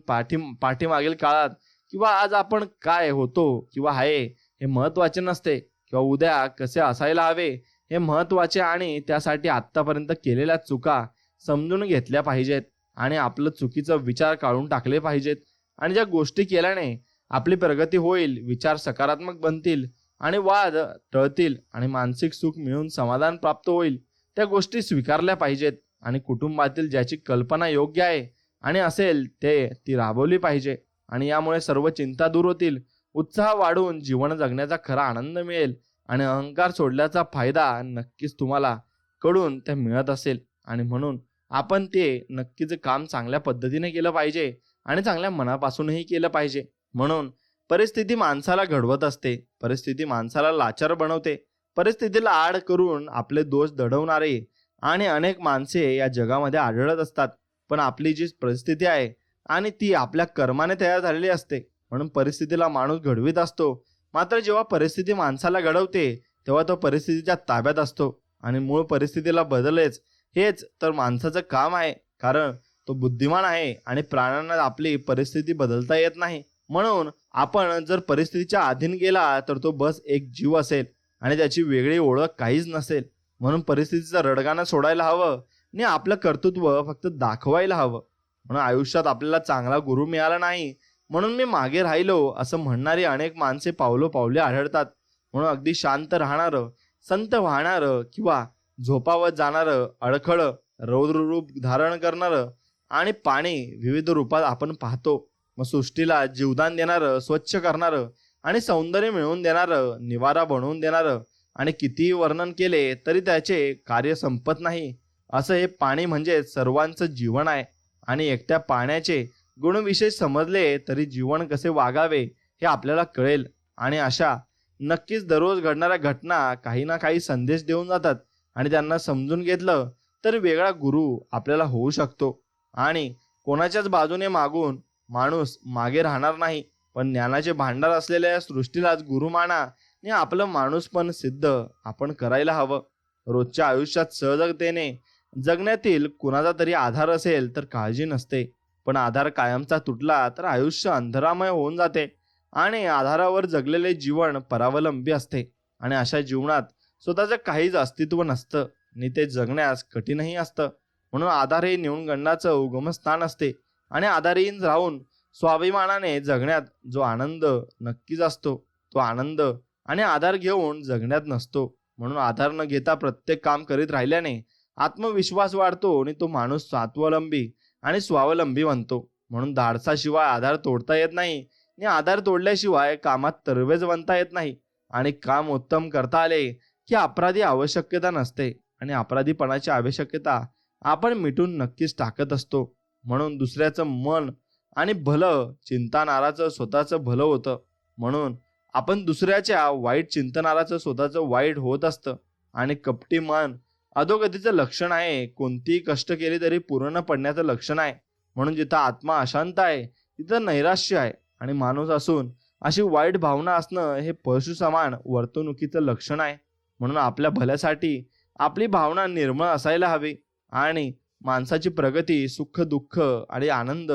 Speaker 2: पाठीमागील काळात किंवा आज आपण काय होतो किंवा आहे हे महत्वाचे नसते, किंवा उद्या कसे असायला हवे हे महत्वाचे. आणि त्यासाठी आत्तापर्यंत केलेल्या चुका समजून घेतल्या पाहिजेत आणि आपलं चुकीचं विचार काढून टाकले पाहिजेत. आणि ज्या गोष्टी केल्याने आपली प्रगती होईल, विचार सकारात्मक बनतील आणि वाद टळतील आणि मानसिक सुख मिळून समाधान प्राप्त होईल, त्या गोष्टी स्वीकारल्या पाहिजेत. आणि कुटुंबातील ज्याची कल्पना योग्य आहे आणि असेल ती राबवली पाहिजे. आणि यामुळे सर्व चिंता दूर होतील, उत्साह वाढून जीवन जगण्याचा खरा आनंद मिळेल, आणि अहंकार सोडल्याचा फायदा नक्कीच तुम्हाला कडून ते मिळत असेल. आणि म्हणून आपण ते नक्कीच काम चांगल्या पद्धतीने केलं पाहिजे आणि चांगल्या मनापासूनही केलं पाहिजे. म्हणून परिस्थिती माणसाला घडवत असते, परिस्थिती माणसाला लाचार बनवते, परिस्थितीला आड करून आपले दोष दडवणारे आणि अनेक माणसे या जगामध्ये आढळत असतात. पण आपली जी परिस्थिती आहे आणि ती आपल्या कर्माने तयार झालेली असते, म्हणून परिस्थितीला माणूस घडवीत असतो. मात्र जेव्हा परिस्थिती माणसाला घडवते तेव्हा तो परिस्थितीच्या ताब्यात असतो, आणि मूळ परिस्थितीला बदलेच हेच तर माणसाचं काम आहे, कारण तो बुद्धिमान आहे आणि प्राण्यांना आपली परिस्थिती बदलता येत नाही. म्हणून आपण जर परिस्थितीच्या अधीन गेला तर तो बस एक जीव असेल आणि त्याची वेगळी ओळख काहीच नसेल. म्हणून परिस्थितीचं रडगाणं सोडायला हवं आणि आपलं कर्तृत्व फक्त दाखवायला हवं. म्हणून आयुष्यात आपल्याला चांगला गुरु मिळाला नाही म्हणून मी मागे राहिलो असं म्हणणारी अनेक माणसे पावलोपावली आढळतात. म्हणून अगदी शांत राहणारं, संत वाहणारं किंवा झोपावत जाणारं, अडखळं रौद्र रूप धारण करणारं आणि पाणी विविध रूपात आपण पाहतो. मग सृष्टीला जीवदान देणारं, स्वच्छ करणारं आणि सौंदर्य मिळवून देणारं, निवारा बनवून देणारं, आणि कितीही वर्णन केले तरी त्याचे कार्य संपत नाही. असं हे पाणी म्हणजे सर्वांचं जीवन आहे. आणि एकट्या पाण्याचे गुणविशेष समजले तरी जीवन कसे वागावे हे आपल्याला कळेल. आणि अशा नक्कीच दररोज घडणाऱ्या घटना काही ना काही संदेश देऊन जातात, आणि त्यांना समजून घेतलं तर वेगळा गुरु आपल्याला होऊ शकतो. आणि कोणाच्याच बाजूने मागून माणूस मागे राहणार नाही, पण ज्ञानाचे भांडार असलेल्या या सृष्टीलाच गुरु माना आणि आपलं माणूस पण सिद्ध आपण करायला हवं. रोजच्या आयुष्यात सहजतेने जगण्यातील कुणाचा तरी आधार असेल तर काळजी नसते, पण आधार कायमचा तुटला तर आयुष्य अंधरामय होऊन जाते, आणि आधारावर जगलेले जीवन परावलंबी असते. आणि अशा जीवनात स्वतःचं काहीच अस्तित्व नसतं आणि ते जगण्यास कठीणही असतं. म्हणून आधार हे न्यूनगंडाचं उगमस्थान असते, आणि आधारहीन राहून स्वाभिमानाने जगण्यात जो आनंद नक्कीच असतो तो आनंद आणि आधार घेऊन जगण्यात नसतो. म्हणून आधार न घेता प्रत्येक काम करीत राहिल्याने आत्मविश्वास वाढतो आणि तो माणूस स्वावलंबी आणि स्वावलंबी बनतो. म्हणून धाडसाशिवाय आधार तोडता येत नाही आणि आधार तोडल्याशिवाय कामात तरवेज बनता येत नाही. आणि काम उत्तम करता आले की अपराधी आवश्यकता नसते, आणि अपराधीपणाची आवश्यकता आपण मिटून नक्कीच टाकत असतो. म्हणून दुसऱ्याचं मन आणि भलं चिंतनाराचं स्वतःचं भलं होतं. म्हणून आपण दुसऱ्याच्या वाईट चिंतनाराचं स्वतःचं वाईट होत असतं. आणि कपटी मन अधोगतीचं लक्षण आहे, कोणतीही कष्ट केली तरी पूर्ण न पडण्याचं लक्षण आहे. म्हणून जिथं आत्मा अशांत आहे तिथं नैराश्य आहे, आणि माणूस असून अशी वाईट भावना असणं हे पशु समान वर्तणुकीचं लक्षण आहे. म्हणून आपल्या भल्यासाठी आपली भावना निर्मळ असायला हवी. आणि माणसाची प्रगती, सुख दुःख आणि आनंद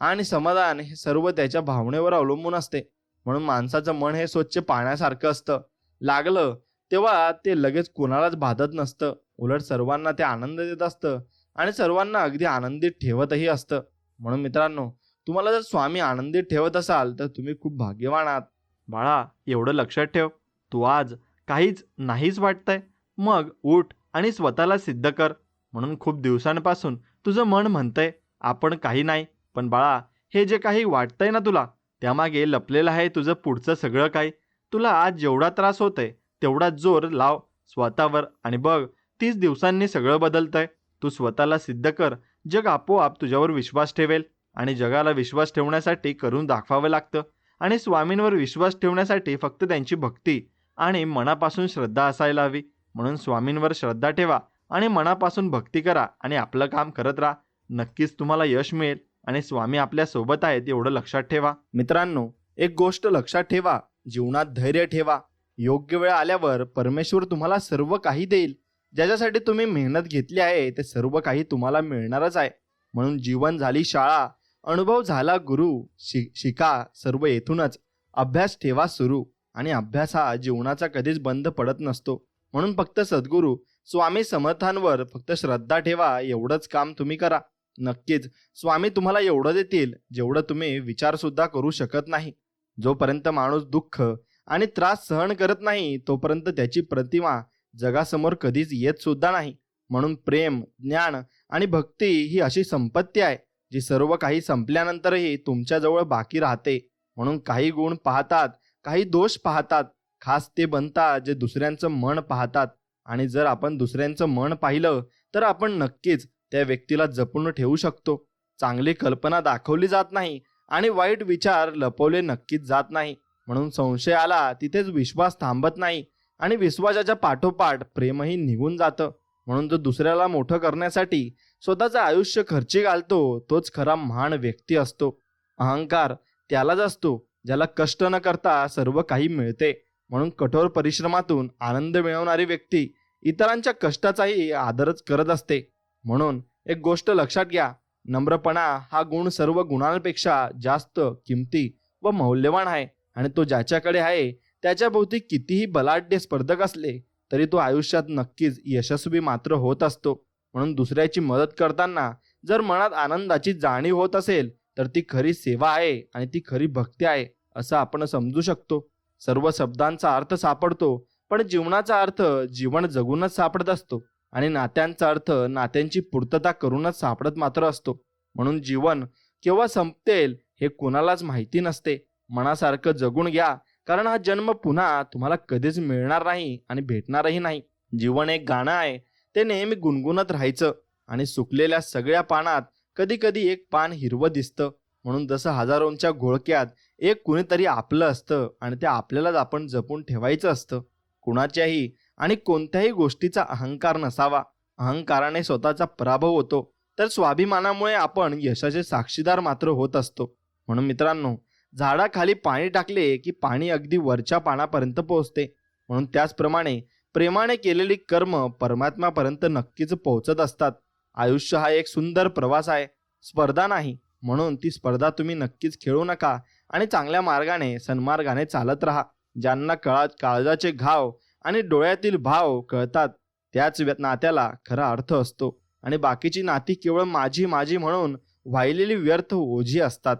Speaker 2: आणि समाधान हे सर्व त्याच्या भावनेवर अवलंबून असते. म्हणून माणसाचं मन हे स्वच्छ पाण्यासारखं असतं, लागलं तेव्हा ते लगेच कोणालाच बाधत नसतं. उलट सर्वांना ते आनंद देत असतं आणि सर्वांना अगदी आनंदित ठेवतही असतं. म्हणून मित्रांनो, तुम्हाला जर स्वामी आनंदित ठेवत असाल तर तुम्ही खूप भाग्यवान आहात.
Speaker 1: बाळा, एवढं लक्षात ठेव, तू आज काहीच नाहीच वाटतंय, मग उठ आणि स्वतःला सिद्ध कर. म्हणून खूप दिवसांपासून तुझं मन म्हणतंय आपण काही नाही. पण बाळा, हे जे काही वाटतंय ना तुला, त्यामागे लपलेलं आहे तुझं पुढचं सगळं काही. तुला आज जेवढा त्रास होतोय तेवढा जोर लाव स्वतःवर आणि बघ, 30 दिवसांनी सगळं बदलतंय. तू स्वतःला सिद्ध कर. जग आपोआप तुझ्यावर विश्वास ठेवेल आणि जगाला विश्वास ठेवण्यासाठी करून दाखवावं लागतं. आणि स्वामींवर विश्वास ठेवण्यासाठी फक्त त्यांची भक्ती आणि मनापासून श्रद्धा असायला हवी. म्हणून स्वामींवर श्रद्धा ठेवा आणि मनापासून भक्ती करा आणि आपलं काम करत राहा. नक्कीच तुम्हाला यश मिळेल आणि स्वामी आपल्या सोबत आहेत एवढं लक्षात ठेवा.
Speaker 2: मित्रांनो, एक गोष्ट लक्षात ठेवा, जीवनात धैर्य ठेवा. योग्य वेळ आल्यावर परमेश्वर तुम्हाला सर्व काही देईल. ज्याच्यासाठी तुम्ही मेहनत घेतली आहे ते सर्व काही तुम्हाला मिळणारच आहे. म्हणून जीवन झाली शाळा, अनुभव झाला गुरु. शिका सर्व येथूनच. अभ्यास ठेवा सुरू आणि अभ्यास हा जीवनाचा कधीच बंद पडत नसतो. म्हणून फक्त सद्गुरू स्वामी समर्थांवर फक्त श्रद्धा ठेवा. एवढंच काम तुम्ही करा. नक्कीच स्वामी तुम्हाला एवढं देतील जेवढं तुम्ही विचार सुद्धा करू शकत नाही. जोपर्यंत माणूस दुःख आणि त्रास सहन करत नाही तोपर्यंत त्याची प्रतिमा जगासमोर कधीच येत सुद्धा नाही. म्हणून प्रेम, ज्ञान आणि भक्ती ही अशी संपत्ती आहे जी सर्व काही संपल्यानंतरही तुमच्याजवळ बाकी राहते. म्हणून काही गुण पाहतात, काही दोष पाहतात. खास ते बनतात जे दुसऱ्यांचं मन पाहतात. आणि जर आपण दुसऱ्यांचं मन पाहिलं तर आपण नक्कीच त्या व्यक्तीला जपून ठेवू शकतो. चांगली कल्पना दाखवली जात नाही आणि वाईट विचार लपवले नक्कीच जात नाही. म्हणून संशय आला तिथेच विश्वास थांबत नाही आणि विश्वासाच्या पाठोपाठ प्रेमही निघून जातं. म्हणून जो दुसऱ्याला मोठं करण्यासाठी स्वतःचं आयुष्य खर्ची घालतो तोच खरा महान व्यक्ती असतो. अहंकार त्यालाच असतो ज्याला कष्ट न करता सर्व काही मिळते. म्हणून कठोर परिश्रमातून आनंद मिळवणारी व्यक्ती इतरांच्या कष्टाचाही आदरच करत असते. म्हणून एक गोष्ट लक्षात घ्या, नम्रपणा हा गुण सर्व गुणांपेक्षा जास्त किमती व मौल्यवान आहे. आणि तो ज्याच्याकडे आहे त्याच्याभोवती कितीही बलाढ्य स्पर्धक असले तरी तो आयुष्यात नक्कीच यशस्वी मात्र होत असतो. म्हणून दुसऱ्याची मदत करताना जर मनात आनंदाची जाणीव होत असेल तर ती खरी सेवा आहे आणि ती खरी भक्ती आहे असं आपण समजू शकतो. सर्व शब्दांचा अर्थ सापडतो पण जीवनाचा अर्थ जीवन जगूनच सापडत असतो आणि नात्यांचा अर्थ नात्यांची पूर्तता करूनच सापडत मात्र असतो. म्हणून जीवन केव्हा संपतेल हे कोणालाच माहिती नसते. मनासारखं जगून घ्या, कारण हा जन्म पुन्हा तुम्हाला कधीच मिळणार नाही आणि भेटणारही नाही. जीवन एक गाणं आहे, ते नेहमी गुणगुणत राहायचं आणि सुकलेल्या सगळ्या पानात कधी कधी एक पान हिरवं दिसतं. म्हणून जसं हजारोंच्या घोळक्यात एक कुणीतरी आपलं असतं आणि ते आपल्यालाच आपण जपून ठेवायचं असतं. कुणाच्याही आणि कोणत्याही गोष्टीचा अहंकार नसावा. अहंकाराने स्वतःचा पराभव होतो तर स्वाभिमानामुळे आपण यशाचे साक्षीदार मात्र होत असतो. म्हणून मित्रांनो, झाडाखाली पाणी टाकले की पाणी अगदी वरच्या पानापर्यंत पोहोचते. म्हणून त्याचप्रमाणे प्रेमाने केलेली कर्म परमात्म्यापर्यंत नक्कीच पोहोचत असतात. आयुष्य हा एक सुंदर प्रवास आहे, स्पर्धा नाही. म्हणून ती स्पर्धा तुम्ही नक्कीच खेळू नका आणि चांगल्या मार्गाने सन्मार्गाने चालत राहा. ज्यांना काळजाचे घाव आणि डोळ्यातील भाव कळतात त्याच नात्याला खरा अर्थ असतो आणि बाकीची नाती केवळ माझी माझी म्हणून वाहिलेली व्यर्थ ओझी असतात.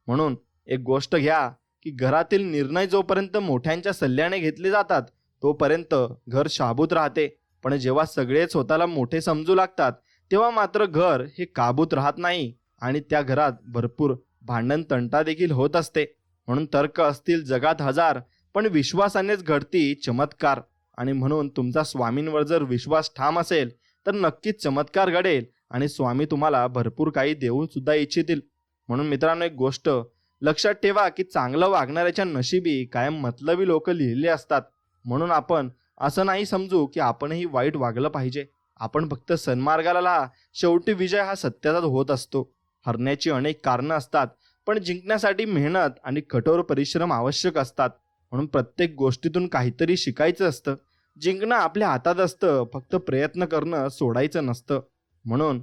Speaker 2: म्हणून एक गोष्ट घ्या की घरातील निर्णय जोपर्यंत मोठ्यांच्या सल्ल्याने घेतले जातात तोपर्यंत घर शाबूत राहते. पण जेव्हा सगळे स्वतःला मोठे समजू लागतात तेव्हा मात्र घर हे काबूत राहत नाही आणि त्या घरात भरपूर भांडण तंटा देखील होत असते. म्हणून तर्क असतील जगात हजार पण विश्वासानेच घडती चमत्कार. आणि म्हणून तुमचा स्वामींवर जर विश्वास ठाम असेल तर नक्कीच चमत्कार घडेल आणि स्वामी तुम्हाला भरपूर काही देऊ सुद्धा इच्छितील. म्हणून मित्रांनो, एक गोष्ट लक्षात ठेवा की चांगलं वागणाऱ्याच्या नशिबी कायम मतलबी लोक लिहिलेले असतात. म्हणून आपण असं नाही समजू की आपणही वाईट वागलं पाहिजे. आपण फक्त सन्मार्गाला लाहा. शेवटी विजय हा सत्याचाच होत असतो. हरण्याची अनेक कारणं असतात पण जिंकण्यासाठी मेहनत आणि कठोर परिश्रम आवश्यक असतात. म्हणून प्रत्येक गोष्टीतून काहीतरी शिकायचं असतं. जिंकणं आपल्या हातात असतं, फक्त प्रयत्न करणं सोडायचं नसतं. म्हणून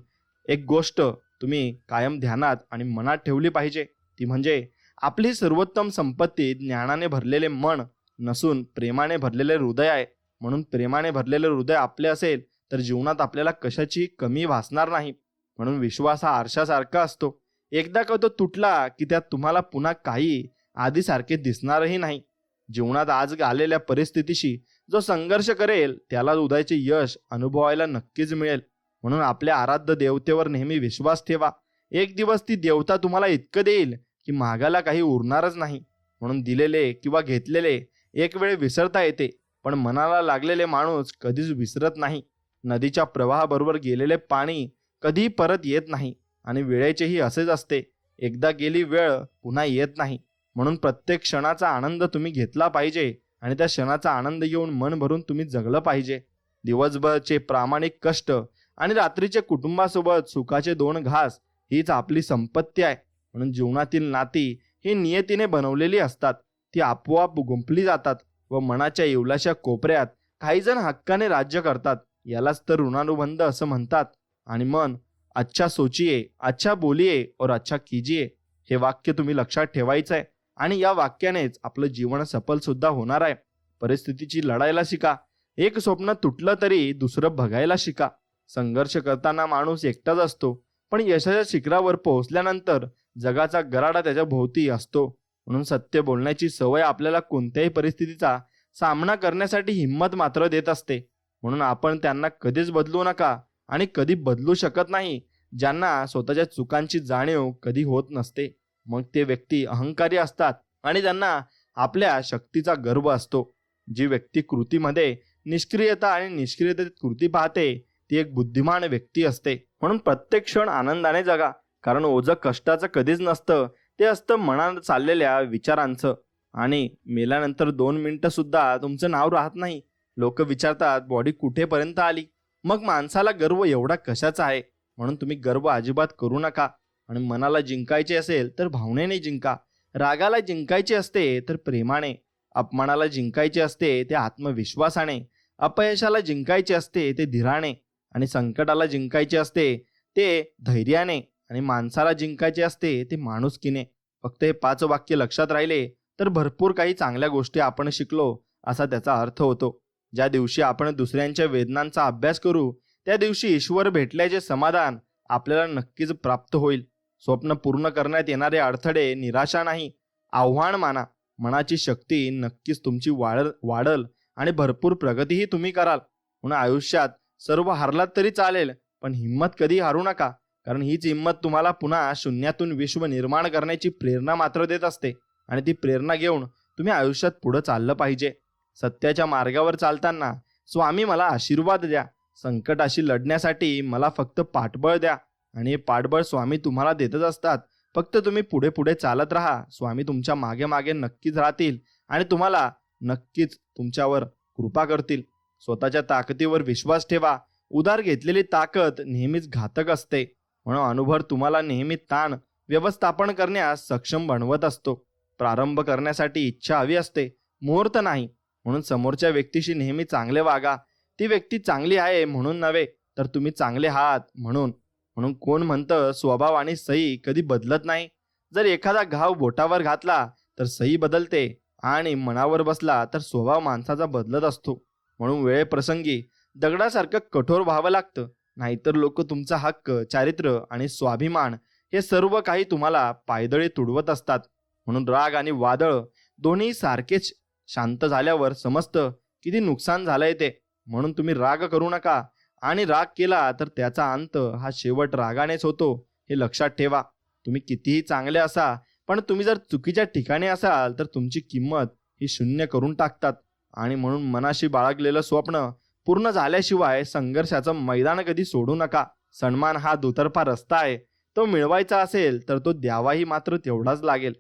Speaker 2: एक गोष्ट तुम्ही कायम ध्यानात आणि मनात ठेवली पाहिजे, ती म्हणजे आपली सर्वोत्तम संपत्ती ज्ञानाने भरलेले मन, नसून प्रेमाने भरलेले हृदय आहे. म्हणून प्रेमाने भरलेले हृदय आपले असेल तर जीवनात आपल्याला कशाची कमी भासणार नाही. म्हणून विश्वास हा आरशासारखा असतो. एकदा का तो तुटला की त्यात तुम्हाला पुन्हा काही आधीसारखे दिसणारही नाही. जीवनात आज आलेल्या परिस्थितीशी जो संघर्ष करेल त्याला उद्याचे यश अनुभवायला नक्कीच मिळेल. म्हणून आपल्या आराध्य देवतेवर नेहमी विश्वास ठेवा. एक दिवस ती देवता तुम्हाला इतकं देईल की मागायला काही उरणारच नाही. म्हणून दिलेले किंवा घेतलेले एक वेळ विसरता येते, पण मनाला लागलेले माणूस कधीच विसरत नाही. नदीच्या प्रवाहाबरोबर गेलेले पाणी कधीही परत येत नाही आणि वेळेचेही असेच असते. एकदा गेली वेळ पुन्हा येत नाही. म्हणून प्रत्येक क्षणाचा आनंद तुम्ही घेतला पाहिजे आणि त्या क्षणाचा आनंद घेऊन मन भरून तुम्ही जगलं पाहिजे. दिवसभरचे प्रामाणिक कष्ट आणि रात्रीचे कुटुंबासोबत सुखाचे 2 घास हीच आपली संपत्ती आहे. म्हणून जीवनातील नाती ही नियतीने बनवलेली असतात. ती आपोआप गुंफली जातात व मनाच्या येवल्याच्या कोपऱ्यात काही जण हक्काने राज्य करतात. यालाच तर ऋणानुबंध असं म्हणतात. आणि मन अच्छा सोचिये, अच्छा बोलिये और अच्छा कीजिये हे वाक्य तुम्ही लक्षात ठेवायचं आहे. आणि या वाक्यानेच आपलं जीवन सफल सुद्धा होणार आहे. परिस्थितीची लढायला शिका. एक स्वप्न तुटलं तरी दुसरं बघायला शिका. संघर्ष करताना माणूस एकटाच असतो, पण यशाच्या शिखरावर पोहोचल्यानंतर जगाचा गराडा त्याच्या भोवती असतो. म्हणून सत्य बोलण्याची सवय आपल्याला कोणत्याही परिस्थितीचा सामना करण्यासाठी हिंमत मात्र देत असते. म्हणून आपण त्यांना कधीच बदलू नका आणि कधी बदलू शकत नाही ज्यांना स्वतःच्या चुकांची जाणीव कधी होत नसते. मग ते व्यक्ती अहंकारी असतात आणि त्यांना आपल्या शक्तीचा गर्व असतो. जी व्यक्ती कृतीमध्ये निष्क्रियता आणि निष्क्रियतेत कृती पाहते ती एक बुद्धिमान व्यक्ती असते. म्हणून प्रत्येक क्षण आनंदाने जगा, कारण ओझं कष्टाचं कधीच नसतं, ते असतं मनात चाललेल्या विचारांचं. आणि मेल्यानंतर 2 मिनिटं सुद्धा तुमचं नाव राहत नाही. लोक विचारतात बॉडी कुठेपर्यंत आली, मग माणसाला गर्व एवढा कशाचा आहे. म्हणून तुम्ही गर्व अजिबात करू नका. आणि मनाला जिंकायचे असेल तर भावनेने जिंका. रागाला जिंकायचे असते तर प्रेमाने. अपमानाला जिंकायचे असते ते आत्मविश्वासाने. अपयशाला जिंकायचे असते ते धीराने. आणि संकटाला जिंकायचे असते ते धैर्याने. आणि माणसाला जिंकायचे असते ते माणुसकीने. फक्त हे 5 वाक्य लक्षात राहिले तर भरपूर काही चांगल्या गोष्टी आपण शिकलो असा त्याचा अर्थ होतो. ज्या दिवशी आपण दुसऱ्यांच्या वेदनांचा अभ्यास करू त्या दिवशी ईश्वर भेटल्याचे समाधान आपल्याला नक्कीच प्राप्त होईल. स्वप्न पूर्ण करण्यात येणारे अडथळे निराशा नाही, आव्हान माना. मनाची शक्ती नक्कीच तुमची वाढल आणि भरपूर प्रगतीही तुम्ही कराल. म्हणून आयुष्यात सर्व हारलात तरी चालेल, पण हिंमत कधी हारू नका, कारण हीच हिंमत तुम्हाला पुन्हा शून्यातून विश्व निर्माण करण्याची प्रेरणा मात्र देत असते. आणि ती प्रेरणा घेऊन तुम्ही आयुष्यात पुढे चाललं पाहिजे. सत्याच्या मार्गावर चालताना स्वामी मला आशीर्वाद द्या. संकटाशी लढण्यासाठी मला फक्त पाठबळ द्या. आणि हे पाठबळ स्वामी तुम्हाला देतच असतात. फक्त तुम्ही पुढे पुढे चालत राहा. स्वामी तुमच्या मागे मागे नक्कीच राहतील आणि तुम्हाला नक्कीच तुमच्यावर कृपा करतील. स्वतःच्या ताकदीवर विश्वास ठेवा. उधार घेतलेली ताकद नेहमीच घातक असते. म्हणून अनुभव तुम्हाला नेहमी ताण व्यवस्थापन करण्यास सक्षम बनवत असतो. प्रारंभ करण्यासाठी इच्छा हवी असते, मुहूर्त नाही. म्हणून समोरच्या व्यक्तीशी नेहमी चांगले वागा. ती व्यक्ती चांगली आहे म्हणून नव्हे, तर तुम्ही चांगले आहात म्हणून. म्हणून कोण म्हणतं स्वभाव आणि सही कधी बदलत नाही. जर एखादा घाव बोटावर घातला तर सही बदलते आणि मनावर बसला तर स्वभाव माणसाचा बदलत असतो. म्हणून वेळेप्रसंगी दगडासारखं कठोर व्हावं लागतं, नाहीतर लोक तुमचा हक्क, चारित्र्य आणि स्वाभिमान हे सर्व काही तुम्हाला पायदळी तुडवत असतात. म्हणून राग आणि वादळ दोन्ही सारखेच शांत झाल्यावर समजतं किती नुकसान झालंय ते. म्हणून तुम्ही राग करू नका, आणि राग केला तर त्याचा अंत हा शेवट रागानेच होतो हे लक्षात ठेवा. तुम्ही कितीही चांगले असा, पण तुम्ही जर चुकीच्या ठिकाणी असाल तर तुमची किंमत ही शून्य करून टाकतात. आणि म्हणून मनाशी बाळगलेलं स्वप्न पूर्ण झाल्याशिवाय संघर्षाचं मैदान कधी सोडू नका. सन्मान हा दुतर्फा रस्ता आहे. तो मिळवायचा असेल तर तो द्यावाही मात्र तेवढाच लागेल.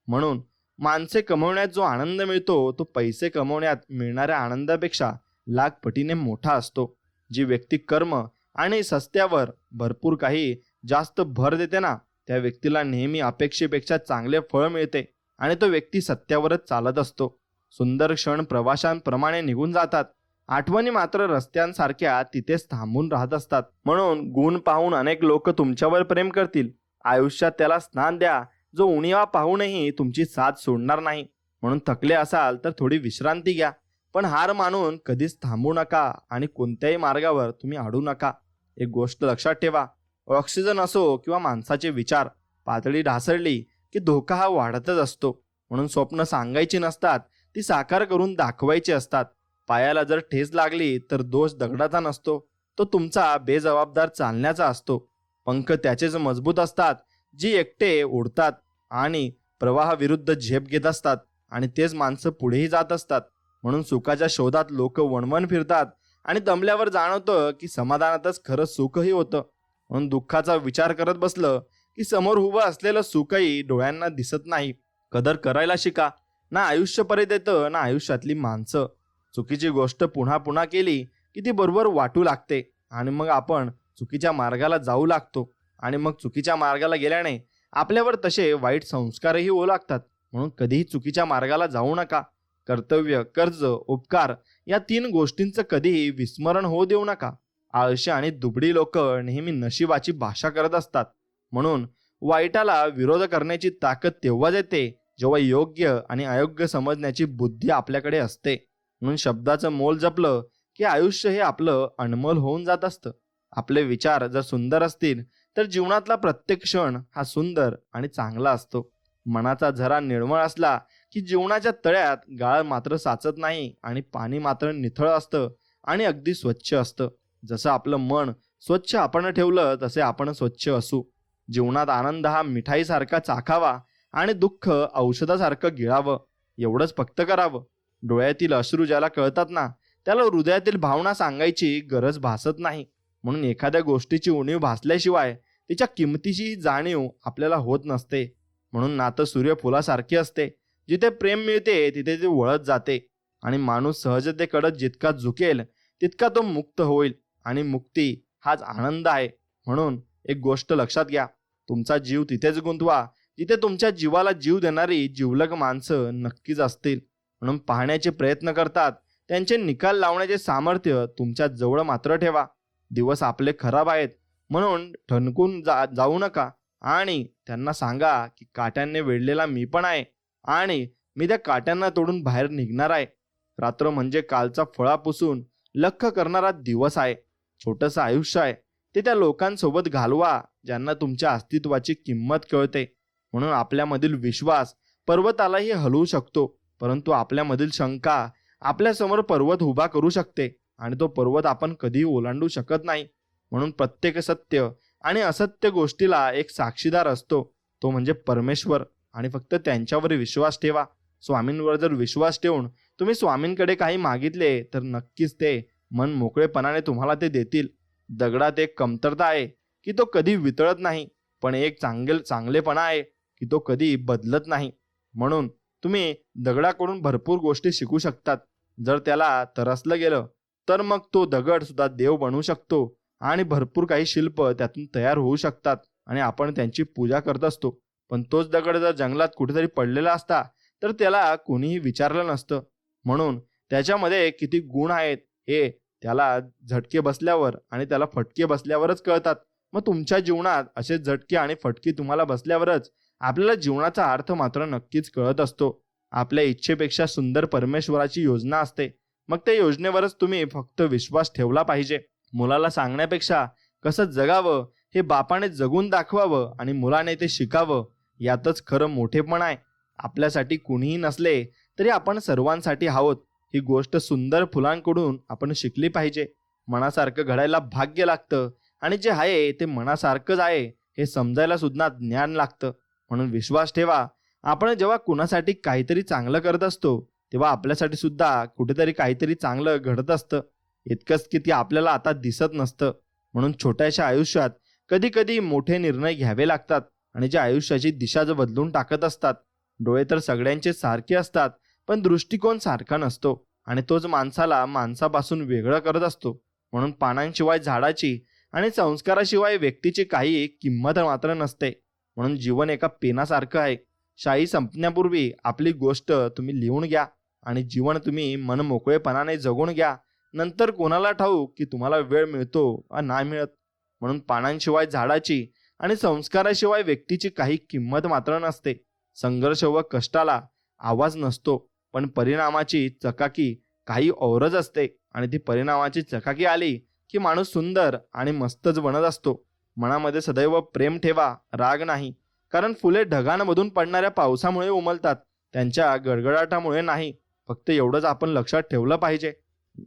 Speaker 2: म्हणून माणसे कमवण्यात जो आनंद मिळतो तो पैसे कमवण्यात मिळणाऱ्या आनंदापेक्षा लाख पटीने मोठा असतो. जी व्यक्ती कर्म आणि सस्त्यावर भरपूर काही जास्त भर देते ना, त्या व्यक्तीला नेहमी अपेक्षेपेक्षा चांगले फळ मिळते आणि तो व्यक्ती सत्यावरच चालत असतो. सुंदर क्षण प्रवाशांप्रमाणे निघून जातात, आठवणी मात्र रस्त्यांसारख्या तिथेच थांबून राहत असतात. म्हणून गुण पाहून अनेक लोक तुमच्यावर प्रेम करतील. आयुष्यात त्याला स्थान द्या जो उणिवा पाहूनही तुमची साथ सोडणार नाही. म्हणून थकले असाल तर थोडी विश्रांती घ्या, पण हार मानून कधीच थांबू नका आणि कोणत्याही मार्गावर तुम्ही अडू नका. एक गोष्ट लक्षात ठेवा, ऑक्सिजन असो किंवा माणसाचे विचार, पातळी ढासळली की धोका हा वाढतच असतो. म्हणून स्वप्न सांगायची नसतात, ती साकार करून दाखवायची असतात. पायाला जर ठेच लागली तर दोष दगडाचा नसतो, तो तुमचा बेजबाबदार चालण्याचा असतो. पंख त्याचेच मजबूत असतात जी एकटे उडतात आणि प्रवाहाविरुद्ध झेप घेत असतात, आणि तेच माणसं पुढेही जात असतात. म्हणून सुखाच्या शोधात लोक वणवण फिरतात आणि दमल्यावर जाणवतं की समाधानातच खरं सुखही होतं. म्हणून दुःखाचा विचार करत बसलं की समोर उभं असलेलं सुखही डोळ्यांना दिसत नाही. कदर करायला शिका. ना आयुष्य परत येतं ना आयुष्यातली माणसं. चुकीची गोष्ट पुन्हा पुन्हा केली की ती बरोबर वाटू लागते आणि मग आपण चुकीच्या मार्गाला जाऊ लागतो. आणि मग चुकीच्या मार्गाला गेल्याने आपल्यावर तसे वाईट संस्कारही होऊ लागतात. म्हणून कधीही चुकीच्या मार्गाला जाऊ नका. कर्तव्य, कर्ज, उपकार या 3 गोष्टींचं कधीही विस्मरण होऊ देऊ नका. आळशी आणि दुबळी लोक नेहमी नशिबाची भाषा करत असतात. म्हणून वाईटाला विरोध करण्याची ताकद तेव्हाच येते जेव्हा योग्य आणि अयोग्य समजण्याची बुद्धी आपल्याकडे असते. म्हणून शब्दाचं मोल जपलं की आयुष्य हे आपलं अनमोल होऊन जात असतं. आपले विचार जर सुंदर असतील तर जीवनातला प्रत्येक क्षण हा सुंदर आणि चांगला असतो. मनाचा झरा निर्मळ असला की जीवनाच्या तळ्यात गाळ मात्र साचत नाही आणि पाणी मात्र निथळ असतं आणि अगदी स्वच्छ असतं. जसं आपलं मन स्वच्छ आपण ठेवलं तसे आपण स्वच्छ असू. जीवनात आनंद हा मिठाईसारखा चाखावा आणि दुःख औषधासारखं गिळावं. एवढंच फक्त करावं. डोळ्यातील अश्रू ज्याला कळतात ना, त्याला हृदयातील भावना सांगायची गरज भासत नाही. म्हणून एखाद्या गोष्टीची उणीव भासल्याशिवाय तिच्या किमतीची जाणीव आपल्याला होत नसते. म्हणून नातं सूर्यफुलासारखे असते. जिथे प्रेम मिळते तिथे ते वळत जाते आणि माणूस सहजतेकडे जितका झुकेल तितका तो मुक्त होईल. आणि मुक्ती हाच आनंद आहे. म्हणून एक गोष्ट लक्षात घ्या, तुमचा जीव तिथेच गुंतवा जिथे तुमच्या जीवाला जीव देणारी जिवलग माणसं नक्कीच असतील. म्हणून पाहण्याचे प्रयत्न करतात त्यांचे निकाल लावण्याचे सामर्थ्य तुमच्या जवळ मात्र ठेवा. दिवस आपले खराब आहेत म्हणून ठणकून जाऊ नका आणि त्यांना सांगा की काट्यांनी वेढलेला मी पण आहे आणि मी त्या काट्यांना तोडून बाहेर निघणार आहे. रात्र म्हणजे कालचा फळा पुसून लख करणारा दिवस आहे. छोटंसं आयुष्य आहे, ते त्या लोकांसोबत घालवा ज्यांना तुमच्या अस्तित्वाची किंमत कळते. म्हणून आपल्यामधील विश्वास पर्वतालाही हलवू शकतो, परंतु आपल्यामधील शंका आपल्यासमोर पर्वत उभा करू शकते आणि तो पर्वत आपण कधीही ओलांडू शकत नाही. म्हणून प्रत्येक सत्य आणि असत्य गोष्टीला एक साक्षीदार असतो, तो म्हणजे परमेश्वर. आणि फक्त त्यांच्यावर विश्वास ठेवा. स्वामींवर जर विश्वास ठेवून तुम्ही स्वामींकडे काही मागितले तर नक्कीच ते मन मोकळेपणाने तुम्हाला ते देतील. दगडात एक कमतरता आहे की तो कधी वितळत नाही, पण एक चांगलेपणा आहे की तो कधी बदलत नाही. म्हणून तुम्ही दगडाकडून भरपूर गोष्टी शिकू शकतात. जर त्याला तरसलं गेलं तर मग तो दगड सुद्धा देव बनवू शकतो आणि भरपूर काही शिल्प त्यातून तयार होऊ शकतात आणि आपण त्यांची पूजा करत असतो. पण तोच दगड जर जंगलात कुठेतरी पडलेला असता तर त्याला कोणीही विचारलं नसतं. म्हणून त्याच्यामध्ये किती गुण आहेत हे त्याला झटके बसल्यावर आणि त्याला फटके बसल्यावरच कळतात. मग तुमच्या जीवनात असे झटके आणि फटके तुम्हाला बसल्यावरच आपल्याला जीवनाचा अर्थ मात्र नक्कीच कळत असतो. आपल्या इच्छेपेक्षा सुंदर परमेश्वराची योजना असते. मग त्या योजनेवरच तुम्ही फक्त विश्वास ठेवला पाहिजे. मुलाला सांगण्यापेक्षा कसं जगावं हे बापाने जगून दाखवावं आणि मुलाने ते शिकावं, यातच खरं मोठेपण आहे. आपल्यासाठी कुणीही नसले तरी आपण सर्वांसाठी आहोत, ही गोष्ट सुंदर फुलांकडून आपण शिकली पाहिजे. मनासारखं घडायला भाग्य लागतं आणि जे आहे ते मनासारखंच आहे हे समजायला सुद्धा ज्ञान लागतं. म्हणून विश्वास ठेवा, आपण जेव्हा कुणासाठी काहीतरी चांगलं करत असतो तेव्हा आपल्यासाठी सुद्धा कुठेतरी काहीतरी चांगलं घडत असतं. इतकंच की ते आपल्याला आता दिसत नसतं. म्हणून छोट्याशा आयुष्यात कधी कधी मोठे निर्णय घ्यावे लागतात आणि ज्या आयुष्याची दिशाच बदलून टाकत असतात. डोळे तर सगळ्यांचे सारखे असतात, पण दृष्टिकोन सारखा नसतो आणि तोच माणसाला माणसापासून वेगळं करत असतो. म्हणून पानांशिवाय झाडाची आणि संस्काराशिवाय व्यक्तीची काही किंमत मात्र नसते. म्हणून जीवन एका पेनासारखं आहे. शाई संपण्यापूर्वी आपली गोष्ट तुम्ही लिहून घ्या आणि जीवन तुम्ही मनमोकळेपणाने जगून घ्या. नंतर कोणाला ठाऊक की तुम्हाला वेळ मिळतो वा नाही मिळत. म्हणून पानांशिवाय झाडाची आणि संस्काराशिवाय व्यक्तीची काही किंमत मात्र नसते. संघर्ष व कष्टाला आवाज नसतो, पण परिणामाची चकाकी काही औरच असते. आणि ती परिणामाची चकाकी आली की माणूस सुंदर आणि मस्तच बनत असतो. मनामध्ये सदैव प्रेम ठेवा, राग नाही. कारण फुले ढगांमधून पडणाऱ्या पावसामुळे उमलतात, त्यांच्या गडगडाटामुळे नाही. फक्त एवढंच आपण लक्षात ठेवलं पाहिजे.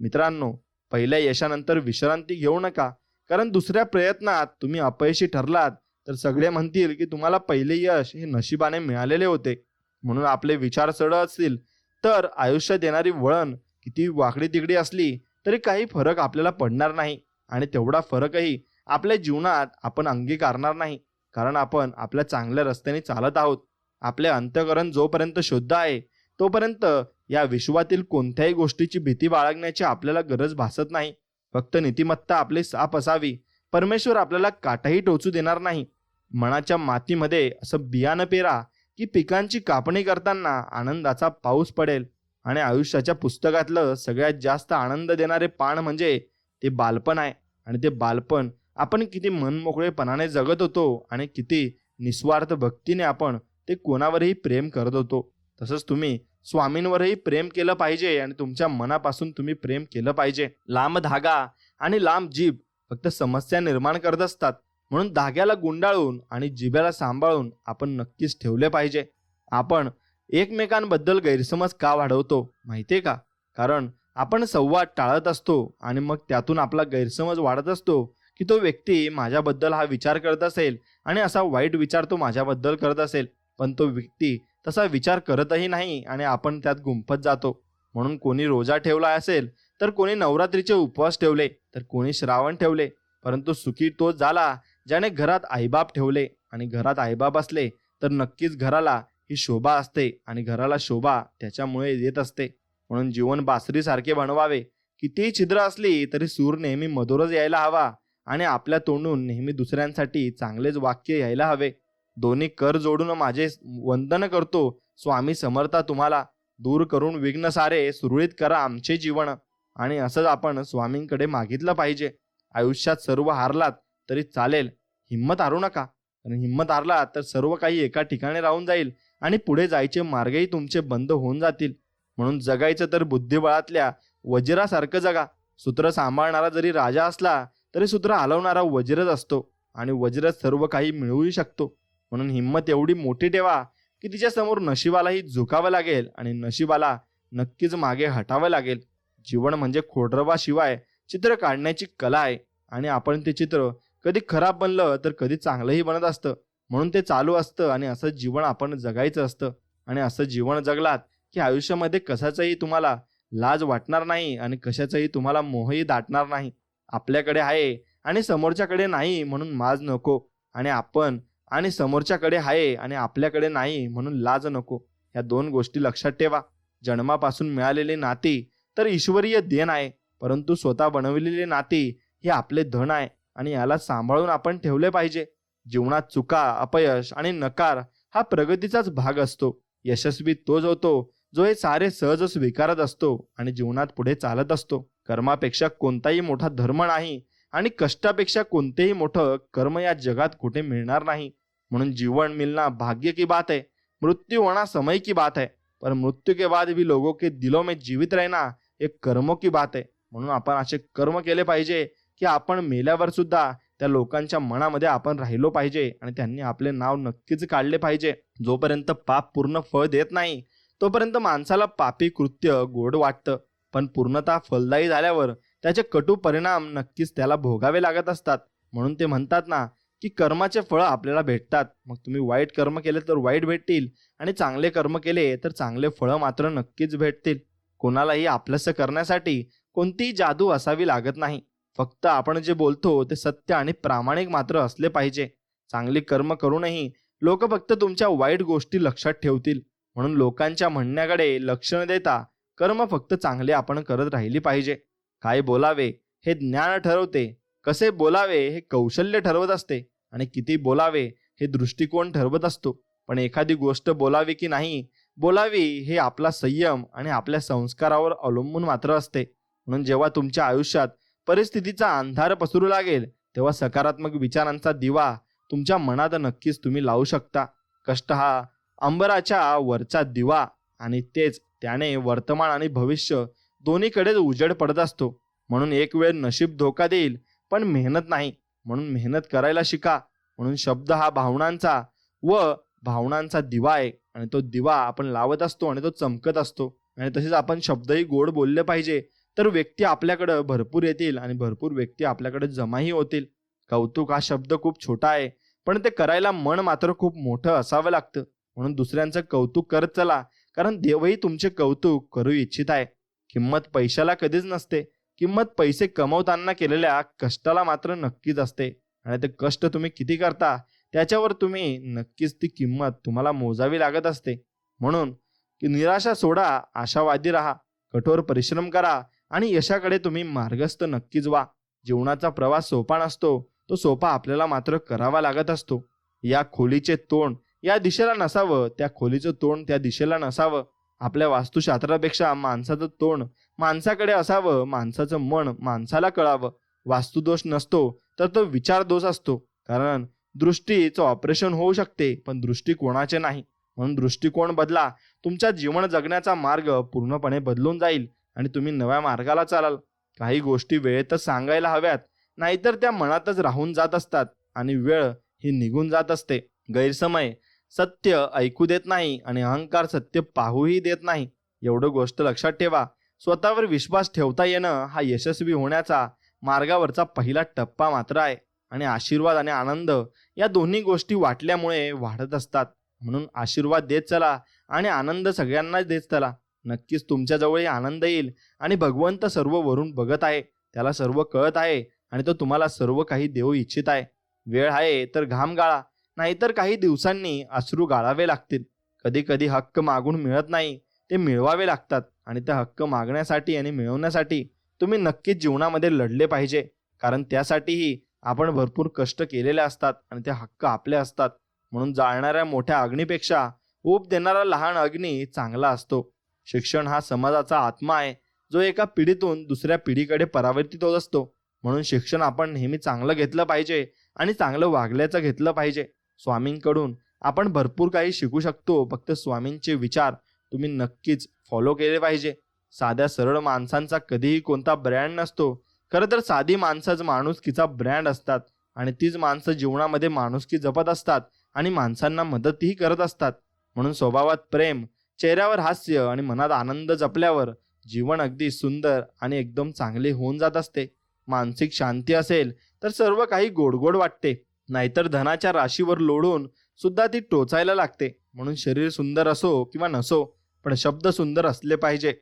Speaker 2: मित्रांनो, पहिल्या यशानंतर विश्रांती घेऊ नका. कारण दुसऱ्या प्रयत्नात तुम्ही अपयशी ठरलात तर सगळे म्हणतील की तुम्हाला पहिले यश हे नशिबाने मिळालेले होते. म्हणून आपले विचार सरळ असतील तर आयुष्यात येणारी वळण किती वाकडी तिकडी असली तरी काही फरक आपल्याला पडणार नाही. आणि तेवढा फरकही आपल्या जीवनात आपण अंगीकारणार नाही. कारण आपण आपल्या चांगल्या रस्त्याने चालत आहोत. आपले अंतःकरण जोपर्यंत शुद्ध आहे तोपर्यंत या विश्वातील कोणत्याही गोष्टीची भीती बाळगण्याची आपल्याला गरज भासत नाही. फक्त नीतिमत्ता आपली साफ असावी. परमेश्वर आपल्याला काटाही टोचू देणार नाही. मनाच्या मातीमध्ये असं बियाणं पेरा की पिकांची कापणी करताना आनंदाचा पाऊस पडेल. आणि आयुष्याच्या पुस्तकातलं सगळ्यात जास्त आनंद देणारे पान म्हणजे ते बालपण आहे. आणि ते बालपण आपण किती मनमोकळेपणाने जगत होतो आणि किती निस्वार्थ भक्तीने आपण ते कोणावरही प्रेम करत होतो. तसंच तुम्ही स्वामींवरही प्रेम केलं पाहिजे आणि तुमच्या मनापासून तुम्ही प्रेम केलं पाहिजे. लांब धागा आणि लांब जीभ फक्त समस्या निर्माण करत असतात. म्हणून धाग्याला गुंडाळून आणि जिभेला सांभाळून आपण नक्कीच ठेवले पाहिजे. आपण एकमेकांबद्दल गैरसमज का वाढवतो माहितीये का? कारण आपण संवाद टाळत असतो आणि मग त्यातून आपला गैरसमज वाढत असतो की तो व्यक्ती माझ्याबद्दल हा विचार करत असेल आणि असा वाईट विचार तो माझ्याबद्दल करत असेल. पण तो व्यक्ती तसा विचार करतही नाही आणि आपण त्यात गुंफत जातो. म्हणून कोणी रोजा ठेवला असेल तर कोणी नवरात्रीचे उपवास ठेवले तर कोणी श्रावण ठेवले. परंतु सुखी तोच झाला ज्याने घरात आईबाप ठेवले. आणि घरात आईबाप असले तर नक्कीच घराला ही शोभा असते आणि घराला शोभा त्याच्यामुळे येत असते. म्हणून जीवन बासरीसारखे बनवावे. कितीही छिद्र असली तरी सूर नेहमी मधुरच यायला हवा आणि आपल्या तोंडून नेहमी दुसऱ्यांसाठी चांगलेच वाक्य यायला हवे. दोन्ही कर जोडून माझे वंदन करतो स्वामी समर्था तुम्हाला. दूर करून विघ्न सारे सुरळीत करा आमचे जीवन. आणि असंच आपण स्वामींकडे मागितलं पाहिजे. आयुष्यात सर्व हारलात तरी चालेल, हिंमत हारू नका. आणि हिंमत हारलात तर सर्व काही एका ठिकाणी राहून जाईल आणि पुढे जायचे मार्गही तुमचे बंद होऊन जातील. म्हणून जगायचं तर बुद्धिबळातल्या वज्रासारखं जगा. सूत्र सांभाळणारा जरी राजा असला तरी सूत्र हलवणारा वज्रच असतो आणि वज्रच सर्व काही मिळवू शकतो. म्हणून हिंमत एवढी मोठी ठेवा की तिच्यासमोर नशिबालाही झुकावं लागेल आणि नशिबाला नक्कीच मागे हटावं लागेल. जीवन म्हणजे खोडरवाशिवाय चित्र काढण्याची कला आहे आणि आपण ते चित्र कधी खराब बनलं तर कधी चांगलंही बनत असतं. म्हणून ते चालू असतं आणि असं जीवन आपण जगायचं असतं. आणि असं जीवन जगलात की आयुष्यामध्ये कशाचंही तुम्हाला लाज वाटणार नाही आणि कशाचाही तुम्हाला मोहही दाटणार नाही. आपल्याकडे आहे आणि समोरच्याकडे नाही म्हणून माज नको. आणि आपण आणि समोरच्याकडे आहे आणि आपल्याकडे नाही म्हणून लाज नको. ह्या दोन गोष्टी लक्षात ठेवा. जन्मापासून मिळालेली नाती तर ईश्वरीय देण आहे, परंतु स्वतः बनवलेली नाती हे आपले धन आहे आणि याला सांभाळून आपण ठेवले पाहिजे. जीवनात चुका, अपयश आणि नकार हा प्रगतीचाच भाग असतो. यशस्वी तोच होतो जो हे सारे सहज स्वीकारत असतो आणि जीवनात पुढे चालत असतो. कर्मापेक्षा कोणताही मोठा धर्म नाही आणि कष्टापेक्षा कोणतेही मोठं कर्म या जगात कुठे मिळणार नाही. म्हणून जीवन मिलना भाग्य की बात है, मृत्यु होना समय की बात है, पर मृत्यू के बाद भी लोगों के दिलों में जीवित रहना एक कर्मों की बात है. म्हणून आपण असे कर्म केले पाहिजे की आपण मेल्यावर सुद्धा त्या लोकांच्या मनामध्ये आपण राहिलो पाहिजे आणि त्यांनी आपले नाव नक्कीच काढले पाहिजे. जोपर्यंत पाप पूर्ण फळ देत नाही तोपर्यंत माणसाला पापी कृत्य गोड वाटतं, पण पूर्णतः फलदायी झाल्यावर त्याचे कटू परिणाम नक्कीच त्याला भोगावे लागत असतात. म्हणून ते म्हणतात ना की कर्माचे फळ आपल्याला भेटतात. मग तुम्ही वाईट कर्म केले तर वाईट भेटतील आणि चांगले कर्म केले तर चांगले फळं मात्र नक्कीच भेटतील. कोणालाही आपलंसं करण्यासाठी कोणतीही जादू असावी लागत नाही. फक्त आपण जे बोलतो ते सत्य आणि प्रामाणिक मात्र असले पाहिजे. चांगली कर्म करूनही लोक फक्त तुमच्या वाईट गोष्टी लक्षात ठेवतील. म्हणून लोकांच्या म्हणण्याकडे लक्ष न देता कर्म फक्त चांगले आपण करत राहिली पाहिजे. काय बोलावे हे ज्ञान ठरवते, कसे बोलावे हे कौशल्य ठरवत असते आणि किती बोलावे हे दृष्टिकोन ठरवत असतो. पण एखादी गोष्ट बोलावी की नाही बोलावी हे आपला संयम आणि आपल्या संस्कारावर अवलंबून मात्र असते. म्हणून जेव्हा तुमच्या आयुष्यात परिस्थितीचा अंधार पसरू लागेल तेव्हा सकारात्मक विचारांचा दिवा तुमच्या मनात नक्कीच तुम्ही लावू शकता. कष्ट हा अंबराच्या वरचा दिवा आणि तेच त्याने वर्तमान आणि भविष्य दोन्हीकडेच उजेड पडत असतो. म्हणून एक वेळ नशीब धोका देईल, पण मेहनत नाही. म्हणून मेहनत करायला शिका. म्हणून शब्द हा भावनांचा दिवा आहे आणि तो दिवा आपण लावत असतो आणि तो चमकत असतो. आणि तसेच आपण शब्दही गोड बोलले पाहिजे, तर व्यक्ती आपल्याकडे भरपूर येतील आणि भरपूर व्यक्ती आपल्याकडे जमाही होतील. कौतुक हा शब्द खूप छोटा आहे, पण ते करायला मन मात्र खूप मोठं असावं लागतं. म्हणून दुसऱ्यांचं कौतुक करत चला, कारण देवही तुमचे कौतुक करू इच्छित आहे. किंमत पैशाला कधीच नसते, किंमत पैसे कमवताना केलेल्या कष्टाला मात्र नक्कीच असते. आणि ते कष्ट तुम्ही किती करता त्याच्यावर तुम्ही नक्कीच ती किंमत तुम्हाला मोजावी लागत असते. म्हणून निराशा सोडा, आशावादी राहा, कठोर परिश्रम करा आणि यशाकडे तुम्ही मार्गस्थ नक्कीच व्हा. जीवनाचा प्रवास सोपा नसतो, तो सोपा आपल्याला मात्र करावा लागत असतो. या खोलीचे तोंड या दिशेला नसावं, त्या खोलीचं तोंड त्या दिशेला नसावं. आपल्या वास्तुशास्त्रापेक्षा माणसाचं तोंड माणसाकडे असावं, माणसाचं मन माणसाला कळावं. वास्तुदोष नसतो तर तो विचार दोष असतो. कारण दृष्टीचं ऑपरेशन होऊ शकते, पण दृष्टिकोनाचे नाही. म्हणून दृष्टिकोन बदला, तुमच्या जीवन जगण्याचा मार्ग पूर्णपणे बदलून जाईल आणि तुम्ही नव्या मार्गाला चालाल. काही गोष्टी वेळेतच सांगायला हव्यात, नाहीतर त्या मनातच राहून जात असतात आणि वेळ ही निघून जात असते. गैरसमय सत्य ऐकू देत नाही आणि अहंकार सत्य पाहूही देत नाही. एवढं गोष्ट लक्षात ठेवा. स्वतःवर विश्वास ठेवता येणं हा यशस्वी होण्याचा मार्गावरचा पहिला टप्पा मात्र आहे. आणि आशीर्वाद आणि आनंद या दोन्ही गोष्टी वाटल्यामुळे वाढत असतात. म्हणून आशीर्वाद देत चला आणि आनंद सगळ्यांना देत चला. नक्कीच तुमच्याजवळही आनंद येईल. आणि भगवंत सर्व वरून बघत आहे, त्याला सर्व कळत आहे आणि तो तुम्हाला सर्व काही देऊ इच्छित आहे. वेळ आहे तर घाम गाळा, नाहीतर काही दिवसांनी अश्रू गाळावे लागतील. कधी कधी हक्क मागून मिळत नाही, ते मिळवावे लागतात. आणि ते हक्क मागण्यासाठी आणि मिळवण्यासाठी तुम्ही नक्कीच जीवनामध्ये लढले पाहिजे. कारण त्यासाठीही आपण भरपूर कष्ट केलेले असतात आणि ते हक्क आपले असतात. म्हणून जाळणाऱ्या मोठ्या अग्नीपेक्षा ऊब देणारा लहान अग्नी चांगला असतो. शिक्षण हा समाजाचा आत्मा आहे, जो एका पिढीतून दुसऱ्या पिढीकडे परावर्तित होत असतो. म्हणून शिक्षण आपण नेहमी चांगलं घेतलं पाहिजे आणि चांगलं वागल्याचं घेतलं पाहिजे. स्वामींकडून आपण भरपूर काही शिकू शकतो. फक्त स्वामींचे विचार तुम्ही नक्कीच फॉलो केले पाहिजे. साध्या सरळ माणसांचा कधीही कोणता ब्रँड नसतो. खरं तर साधी माणसंच माणुसकीचा ब्रँड असतात आणि तीच माणसं जीवनामध्ये माणुसकी जपत असतात आणि माणसांना मदतही करत असतात. म्हणून स्वभावात प्रेम, चेहऱ्यावर हास्य आणि मनात आनंद जपल्यावर जीवन अगदी सुंदर आणि एकदम चांगले होऊन जात असते. मानसिक शांती असेल तर सर्व काही गोडगोड वाटते, नाहीतर धनाच्या राशीवर लोळून सुद्धा ती टोचायला लागते. म्हणून शरीर सुंदर असो किंवा नसो, पण शब्द सुंदर असले पाहिजे.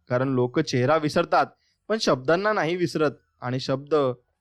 Speaker 2: कारण लोक चेहरा विसरतात पण शब्दांना नाही विसरत. आणि शब्द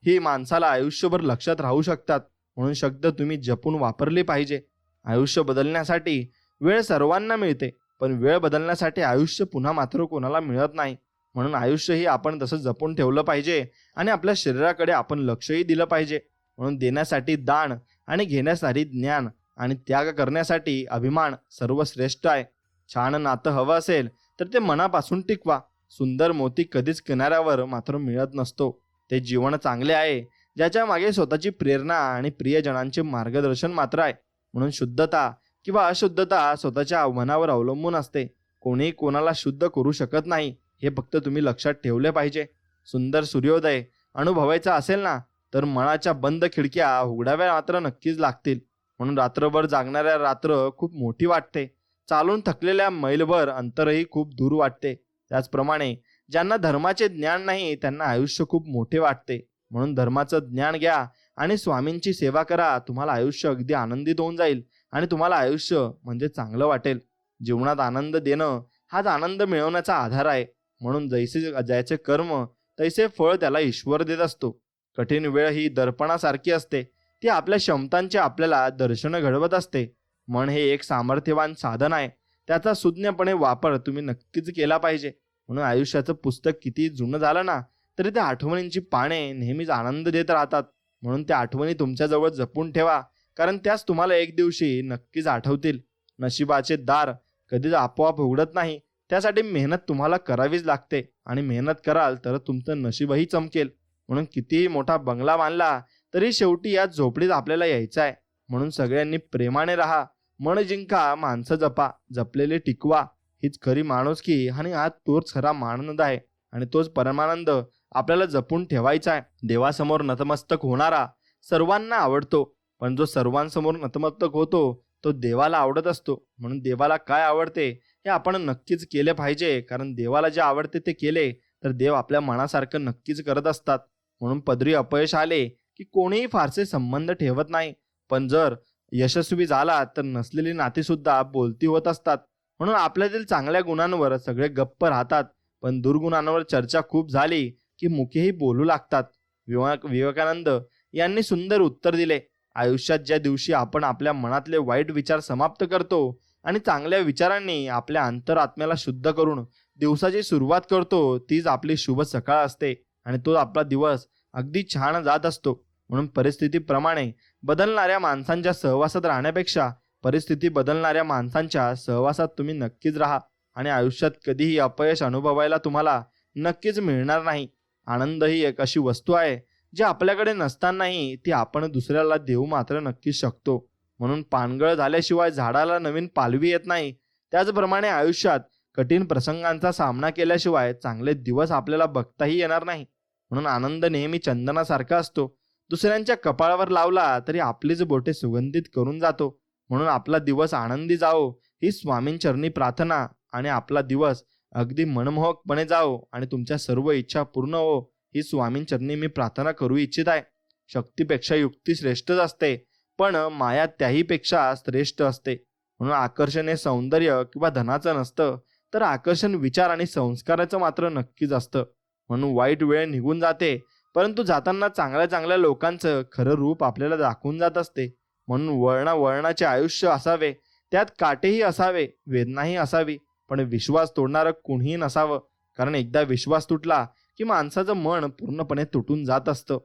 Speaker 2: ही माणसाला आयुष्यभर लक्षात राहू शकतात. म्हणून शब्द तुम्ही जपून वापरले पाहिजे. आयुष्य बदलण्यासाठी वेळ सर्वांना मिळते, पण वेळ बदलण्यासाठी आयुष्य पुन्हा मात्र कोणाला मिळत नाही. म्हणून आयुष्यही आपण तसं जपून ठेवलं पाहिजे आणि आपल्या शरीराकडे आपण लक्षही दिलं पाहिजे. म्हणून देण्यासाठी दान आणि घेण्यासाठी ज्ञान आणि त्याग करण्यासाठी अभिमान सर्वश्रेष्ठ आहे. छान नातं हवं असेल तर ते मनापासून टिकवा. सुंदर मोती कधीच किनाऱ्यावर मात्र मिळत नसतो. ते जीवन चांगले आहे ज्याच्या मागे स्वतःची प्रेरणा आणि प्रियजनांचे मार्गदर्शन मात्र आहे. म्हणून शुद्धता किंवा अशुद्धता स्वतःच्या मनावर अवलंबून असते. कोणीही कोणाला शुद्ध करू शकत नाही, हे फक्त तुम्ही लक्षात ठेवले पाहिजे. सुंदर सूर्योदय अनुभवायचा असेल ना, तर मनाच्या बंद खिडक्या उघडाव्या मात्र नक्कीच लागतील. म्हणून रात्रभर जागणाऱ्या रात्र खूप मोठी वाटते. चालून थकलेल्या मैलभर अंतरही खूप दूर वाटते. त्याचप्रमाणे ज्यांना धर्माचे ज्ञान नाही त्यांना आयुष्य खूप मोठे वाटते. म्हणून धर्माचं ज्ञान घ्या आणि स्वामींची सेवा करा. तुम्हाला आयुष्य अगदी आनंदित होऊन जाईल आणि तुम्हाला आयुष्य म्हणजे चांगलं वाटेल. जीवनात आनंद देणं हाच आनंद मिळवण्याचा आधार आहे. म्हणून ज्याचे कर्म तैसे फळ त्याला ईश्वर देत असतो. कठीण वेळ ही दर्पणासारखी असते, ती आपल्या क्षमतांचे आपल्याला दर्शन घडवत असते. मन हे एक सामर्थ्यवान साधन आहे, त्याचा सुज्ञपणे वापर तुम्ही नक्कीच केला पाहिजे. म्हणून आयुष्याचं पुस्तक किती जुनं झालं ना, तरी त्या आठवणींची पाने नेहमीच आनंद देत राहतात. म्हणून त्या आठवणी तुमच्याजवळ जपून ठेवा, कारण त्याच तुम्हाला एक दिवशी नक्कीच आठवतील. नशिबाचे दार कधीच आपोआप उघडत नाही, त्यासाठी मेहनत तुम्हाला करावीच लागते. आणि मेहनत कराल तर तुमचं नशीबही चमकेल. म्हणून कितीही मोठा बंगला बांधला तरी शेवटी या झोपडीत आपल्याला यायचं आहे. म्हणून सगळ्यांनी प्रेमाने राहा, मन जिंका, माणसं जपा, जपलेले टिकवा. हीच खरी माणुसकी आणि हा तोच खरा आनंद आहे. आणि तोच परमानंद आपल्याला जपून ठेवायचा आहे. देवासमोर नतमस्तक होणारा सर्वांना आवडतो, पण जो सर्वांसमोर नतमस्तक होतो तो देवाला आवडत असतो. म्हणून देवाला काय आवडते हे आपण नक्कीच केले पाहिजे, कारण देवाला जे आवडते ते केले तर देव आपल्या मनासारखं नक्कीच करत असतात. म्हणून पदरी अपयश आले की कोणीही फारसे संबंध ठेवत नाही, पण जर यशस्वी झाला तर नसलेली नाती सुद्धा बोलती होत असतात. म्हणून आपल्यातील चांगल्या गुणांवर सगळे गप्प राहतात, पण दुर्गुणांवर चर्चा खूप झाली की मुखेही बोलू लागतात. विवेकानंद यांनी सुंदर उत्तर दिले, आयुष्यात ज्या दिवशी आपण आपल्या मनातले वाईट विचार समाप्त करतो आणि चांगल्या विचारांनी आपल्या अंतरात्म्याला शुद्ध करून दिवसाची सुरुवात करतो, तीच आपली शुभ सकाळ असते आणि तो आपला दिवस अगदी छान जात असतो. म्हणून परिस्थितीप्रमाणे बदलणाऱ्या माणसांच्या सहवासात राहण्यापेक्षा परिस्थिती बदलणाऱ्या माणसांच्या सहवासात तुम्ही नक्कीच राहा आणि आयुष्यात कधीही अपयश अनुभवायला तुम्हाला नक्कीच मिळणार नाही. आनंद ही एक अशी वस्तू आहे जी आपल्याकडे नसतानाही ती आपण दुसऱ्याला देऊ मात्र नक्कीच शकतो. म्हणून पानगळ झाल्याशिवाय झाडाला नवीन पालवी येत नाही, त्याचप्रमाणे आयुष्यात कठीण प्रसंगांचा सामना केल्याशिवाय चांगले दिवस आपल्याला बघताही येणार नाही. म्हणून आनंद नेहमी चंदनासारखा असतो, दुसऱ्यांच्या कपाळावर लावला तरी आपलीच बोटे सुगंधित करून जातो. म्हणून आपला दिवस आनंदी जाओ ही स्वामींचरणी प्रार्थना आणि आपला दिवस अगदी मनमोहकपणे जाओ आणि तुमच्या सर्व इच्छा पूर्ण हो ही स्वामींचरणी मी प्रार्थना करू इच्छित आहे. शक्तीपेक्षा युक्ती श्रेष्ठच असते, पण माया त्याहीपेक्षा श्रेष्ठ असते. म्हणून आकर्षण हे सौंदर्य किंवा धनाचं नसतं, तर आकर्षण विचार आणि संस्काराचं मात्र नक्कीच असतं. म्हणून वाईट वेळ निघून जाते, परंतु जाताना चांगल्या चांगल्या लोकांचं खरं रूप आपल्याला दाखवून जात असते. म्हणून वळणाचे आयुष्य असावे, त्यात काटेही असावे, वेदनाही असावी, पण विश्वास तोडणारं कुणीही नसावं, कारण एकदा विश्वास तुटला की माणसाचं मन पूर्णपणे तुटून जात असतं.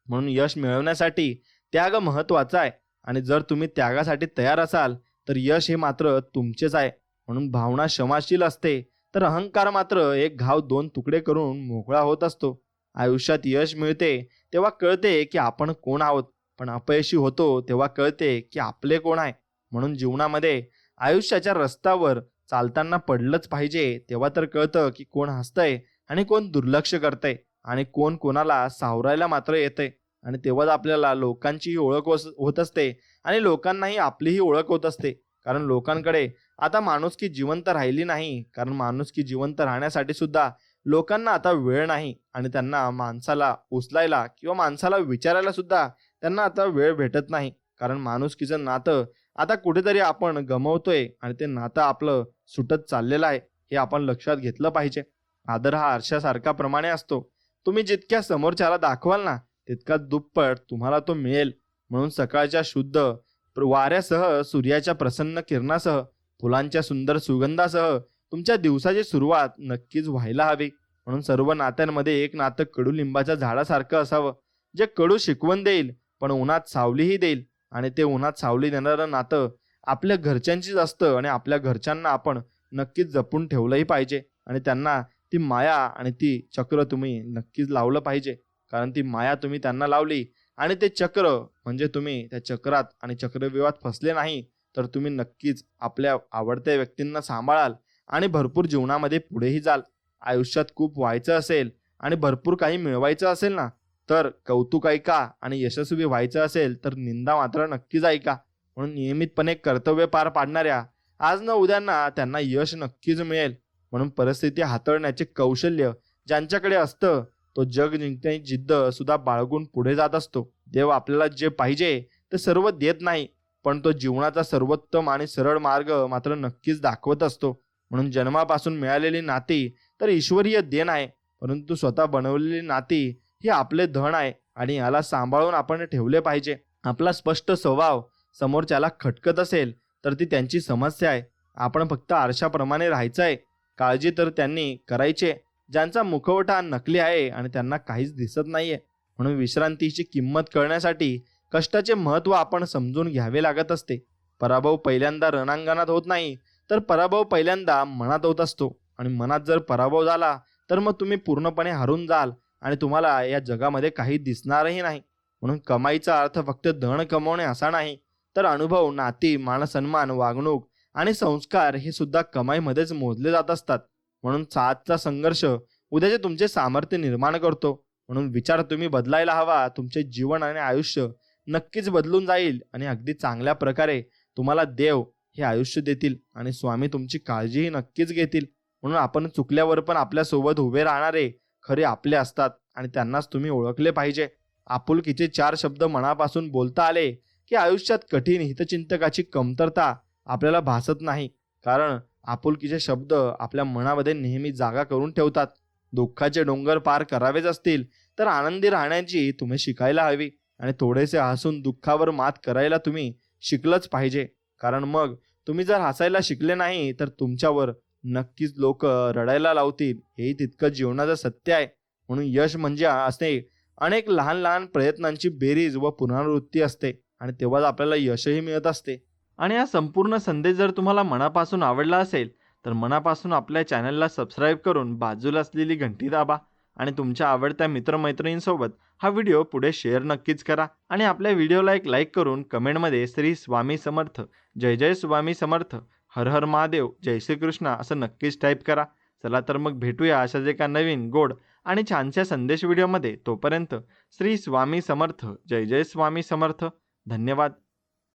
Speaker 2: म्हणून यश मिळवण्यासाठी त्याग महत्वाचा आहे आणि जर तुम्ही त्यागासाठी तयार असाल तर यश हे मात्र तुमचेच आहे. म्हणून भावना क्षमाशील असते, तर अहंकार मात्र एक घाव दोन तुकडे करून मोकळा होत असतो. आयुष्यात यश मिळते तेव्हा कळते की आपण कोण आहोत, पण अपयशी होतो तेव्हा कळते की आपले कोण आहे. म्हणून जीवनामध्ये आयुष्याच्या रस्त्यावर चालताना पडलंच पाहिजे, तेव्हा तर कळतं की कोण हसतंय आणि कोण दुर्लक्ष करतंय आणि कोण कोणाला सावरायला मात्र येतंय. आणि तेव्हाच आपल्याला लोकांचीही ओळख होत असते आणि लोकांनाही आपलीही ओळख होत असते. कारण लोकांकडे आता माणुसकी जिवंत राहिली नाही, कारण माणुसकी जिवंत राहण्यासाठी सुद्धा लोकांना आता वेळ नाही आणि त्यांना माणसाला उचलायला किंवा माणसाला विचारायला सुद्धा त्यांना आता वेळ भेटत नाही. कारण माणुसकीचं नातं आता कुठेतरी आपण गमावतोय आणि ते नातं आपलं सुटत चाललेलं आहे, हे आपण लक्षात घेतलं पाहिजे. आदर हा आरशासारखा प्रमाणे असतो, तुम्ही जितक्या समोरच्याला दाखवाल ना तितका दुप्पट तुम्हाला तो मिळेल. म्हणून सकाळच्या शुद्ध वाऱ्यासह, सूर्याच्या प्रसन्न किरणासह, फुलांच्या सुंदर सुगंधासह तुमच्या दिवसाची सुरुवात नक्कीच व्हायला हवी. म्हणून सर्व नात्यांमध्ये एक नातं कडुलिंबाच्या झाडासारखं असावं, जे कडू शिकवण देईल पण उन्हात सावलीही देईल. आणि ते उन्हात सावली देणारं नातं आपल्या घरच्यांचीच असतं आणि आपल्या घरच्यांना आपण नक्कीच जपून ठेवलंही पाहिजे आणि त्यांना ती माया आणि ती चक्र तुम्ही नक्कीच लावलं पाहिजे. कारण ती माया तुम्ही त्यांना लावली आणि ते चक्र म्हणजे तुम्ही त्या चक्रात आणि चक्रव्यूहात फसले नाही, तर तुम्ही नक्कीच आपल्या आवडत्या व्यक्तींना सांभाळाल आणि भरपूर जीवनामध्ये पुढेही जाल. आयुष्यात खूप व्हायचं असेल आणि भरपूर काही मिळवायचं असेल ना, तर कौतुक ऐका आणि यशस्वी व्हायचं असेल तर निंदा मात्र नक्कीच ऐका. म्हणून नियमितपणे कर्तव्य पार पाडणाऱ्या आज न उद्यांना त्यांना यश नक्कीच मिळेल. म्हणून परिस्थिती हाताळण्याचे कौशल्य ज्यांच्याकडे असतं तो जग जिंकण्याची जिद्द सुद्धा बाळगून पुढे जात असतो. देव आपल्याला जे पाहिजे ते सर्व देत नाही, पण तो जीवनाचा सर्वोत्तम आणि सरळ मार्ग मात्र नक्कीच दाखवत असतो. म्हणून जन्मापासून मिळालेली नाती तर ईश्वरीय देण आहे, परंतु स्वतः बनवलेली नाती ही आपले धन आहे आणि याला सांभाळून आपण ठेवले पाहिजे. आपला स्पष्ट स्वभाव समोरच्याला खटकत असेल तर ती त्यांची समस्या आहे. आपण फक्त आरशाप्रमाणे राहायचं आहे. काळजी तर त्यांनी करायची ज्यांचा मुखवटा नकली आहे आणि त्यांना काहीच दिसत नाहीये. म्हणून विश्रांतीची किंमत कळण्यासाठी कष्टाचे महत्त्व आपण समजून घ्यावे लागत असते. पराभव पहिल्यांदा रणांगणात होत नाही, तर पराभव पहिल्यांदा मनात होत असतो आणि मनात जर पराभव झाला तर मग तुम्ही पूर्णपणे हरून जाल आणि तुम्हाला या जगामध्ये काही दिसणारही नाही. म्हणून कमाईचा अर्थ फक्त धन कमवणे असा नाही, तर अनुभव, नाती, मानसन्मान, वागणूक आणि संस्कार हे सुद्धा कमाईमध्येच मोजले जात असतात. म्हणून आजचा संघर्ष उद्याचे तुमचे सामर्थ्य निर्माण करतो. म्हणून विचार तुम्ही बदलायला हवा. तुमचे जीवन आणि आयुष्य नक्कीच बदलून जाईल आणि अगदी चांगल्या प्रकारे तुम्हाला देव हे आयुष्य देतील आणि स्वामी तुमची काळजीही नक्कीच घेतील. म्हणून आपण चुकल्यावर पण आपल्यासोबत उभे राहणारे खरे आपले असतात आणि त्यांनाच तुम्ही ओळखले पाहिजे. आपुलकीचे 4 शब्द मनापासून बोलता आले की आयुष्यात कठीण हितचिंतकाची कमतरता आपल्याला भासत नाही. कारण आपुलकीचे शब्द आपल्या मनामध्ये नेहमी जागा करून ठेवतात. दुःखाचे डोंगर पार करावेच असतील तर आनंदी राहण्याची तुम्ही शिकायला हवी आणि थोडेसे हसून दुःखावर मात करायला तुम्ही शिकलंच पाहिजे. कारण मग तुम्ही जर हसायला शिकले नाही तर तुमच्यावर नक्कीच लोक रडायला लावतील. हेही तितकं जीवनाचं सत्य आहे. म्हणून यश म्हणजे असणे अनेक लहान लहान प्रयत्नांची बेरीज व पुनरावृत्ती असते आणि तेव्हाच आपल्याला यशही मिळत असते.
Speaker 1: आणि हा संपूर्ण संदेश जर तुम्हाला मनापासून आवडला असेल तर मनापासून आपल्या चॅनलला सबस्क्राईब करून बाजूला असलेली घंटी दाबा आणि तुमच्या आवडत्या मित्रमैत्रिणींसोबत हा व्हिडिओ पुढे शेअर नक्कीच करा. आणि आपल्या व्हिडिओला एक लाईक करून कमेंटमध्ये श्री स्वामी समर्थ, जय जय स्वामी समर्थ, हर हर महादेव, जय श्रीकृष्ण असं नक्कीच टाईप करा. चला तर मग भेटूया अशाच एका नवीन गोड आणि छानशा संदेश व्हिडिओमध्ये. तोपर्यंत श्री स्वामी समर्थ, जय जय स्वामी समर्थ. धन्यवाद.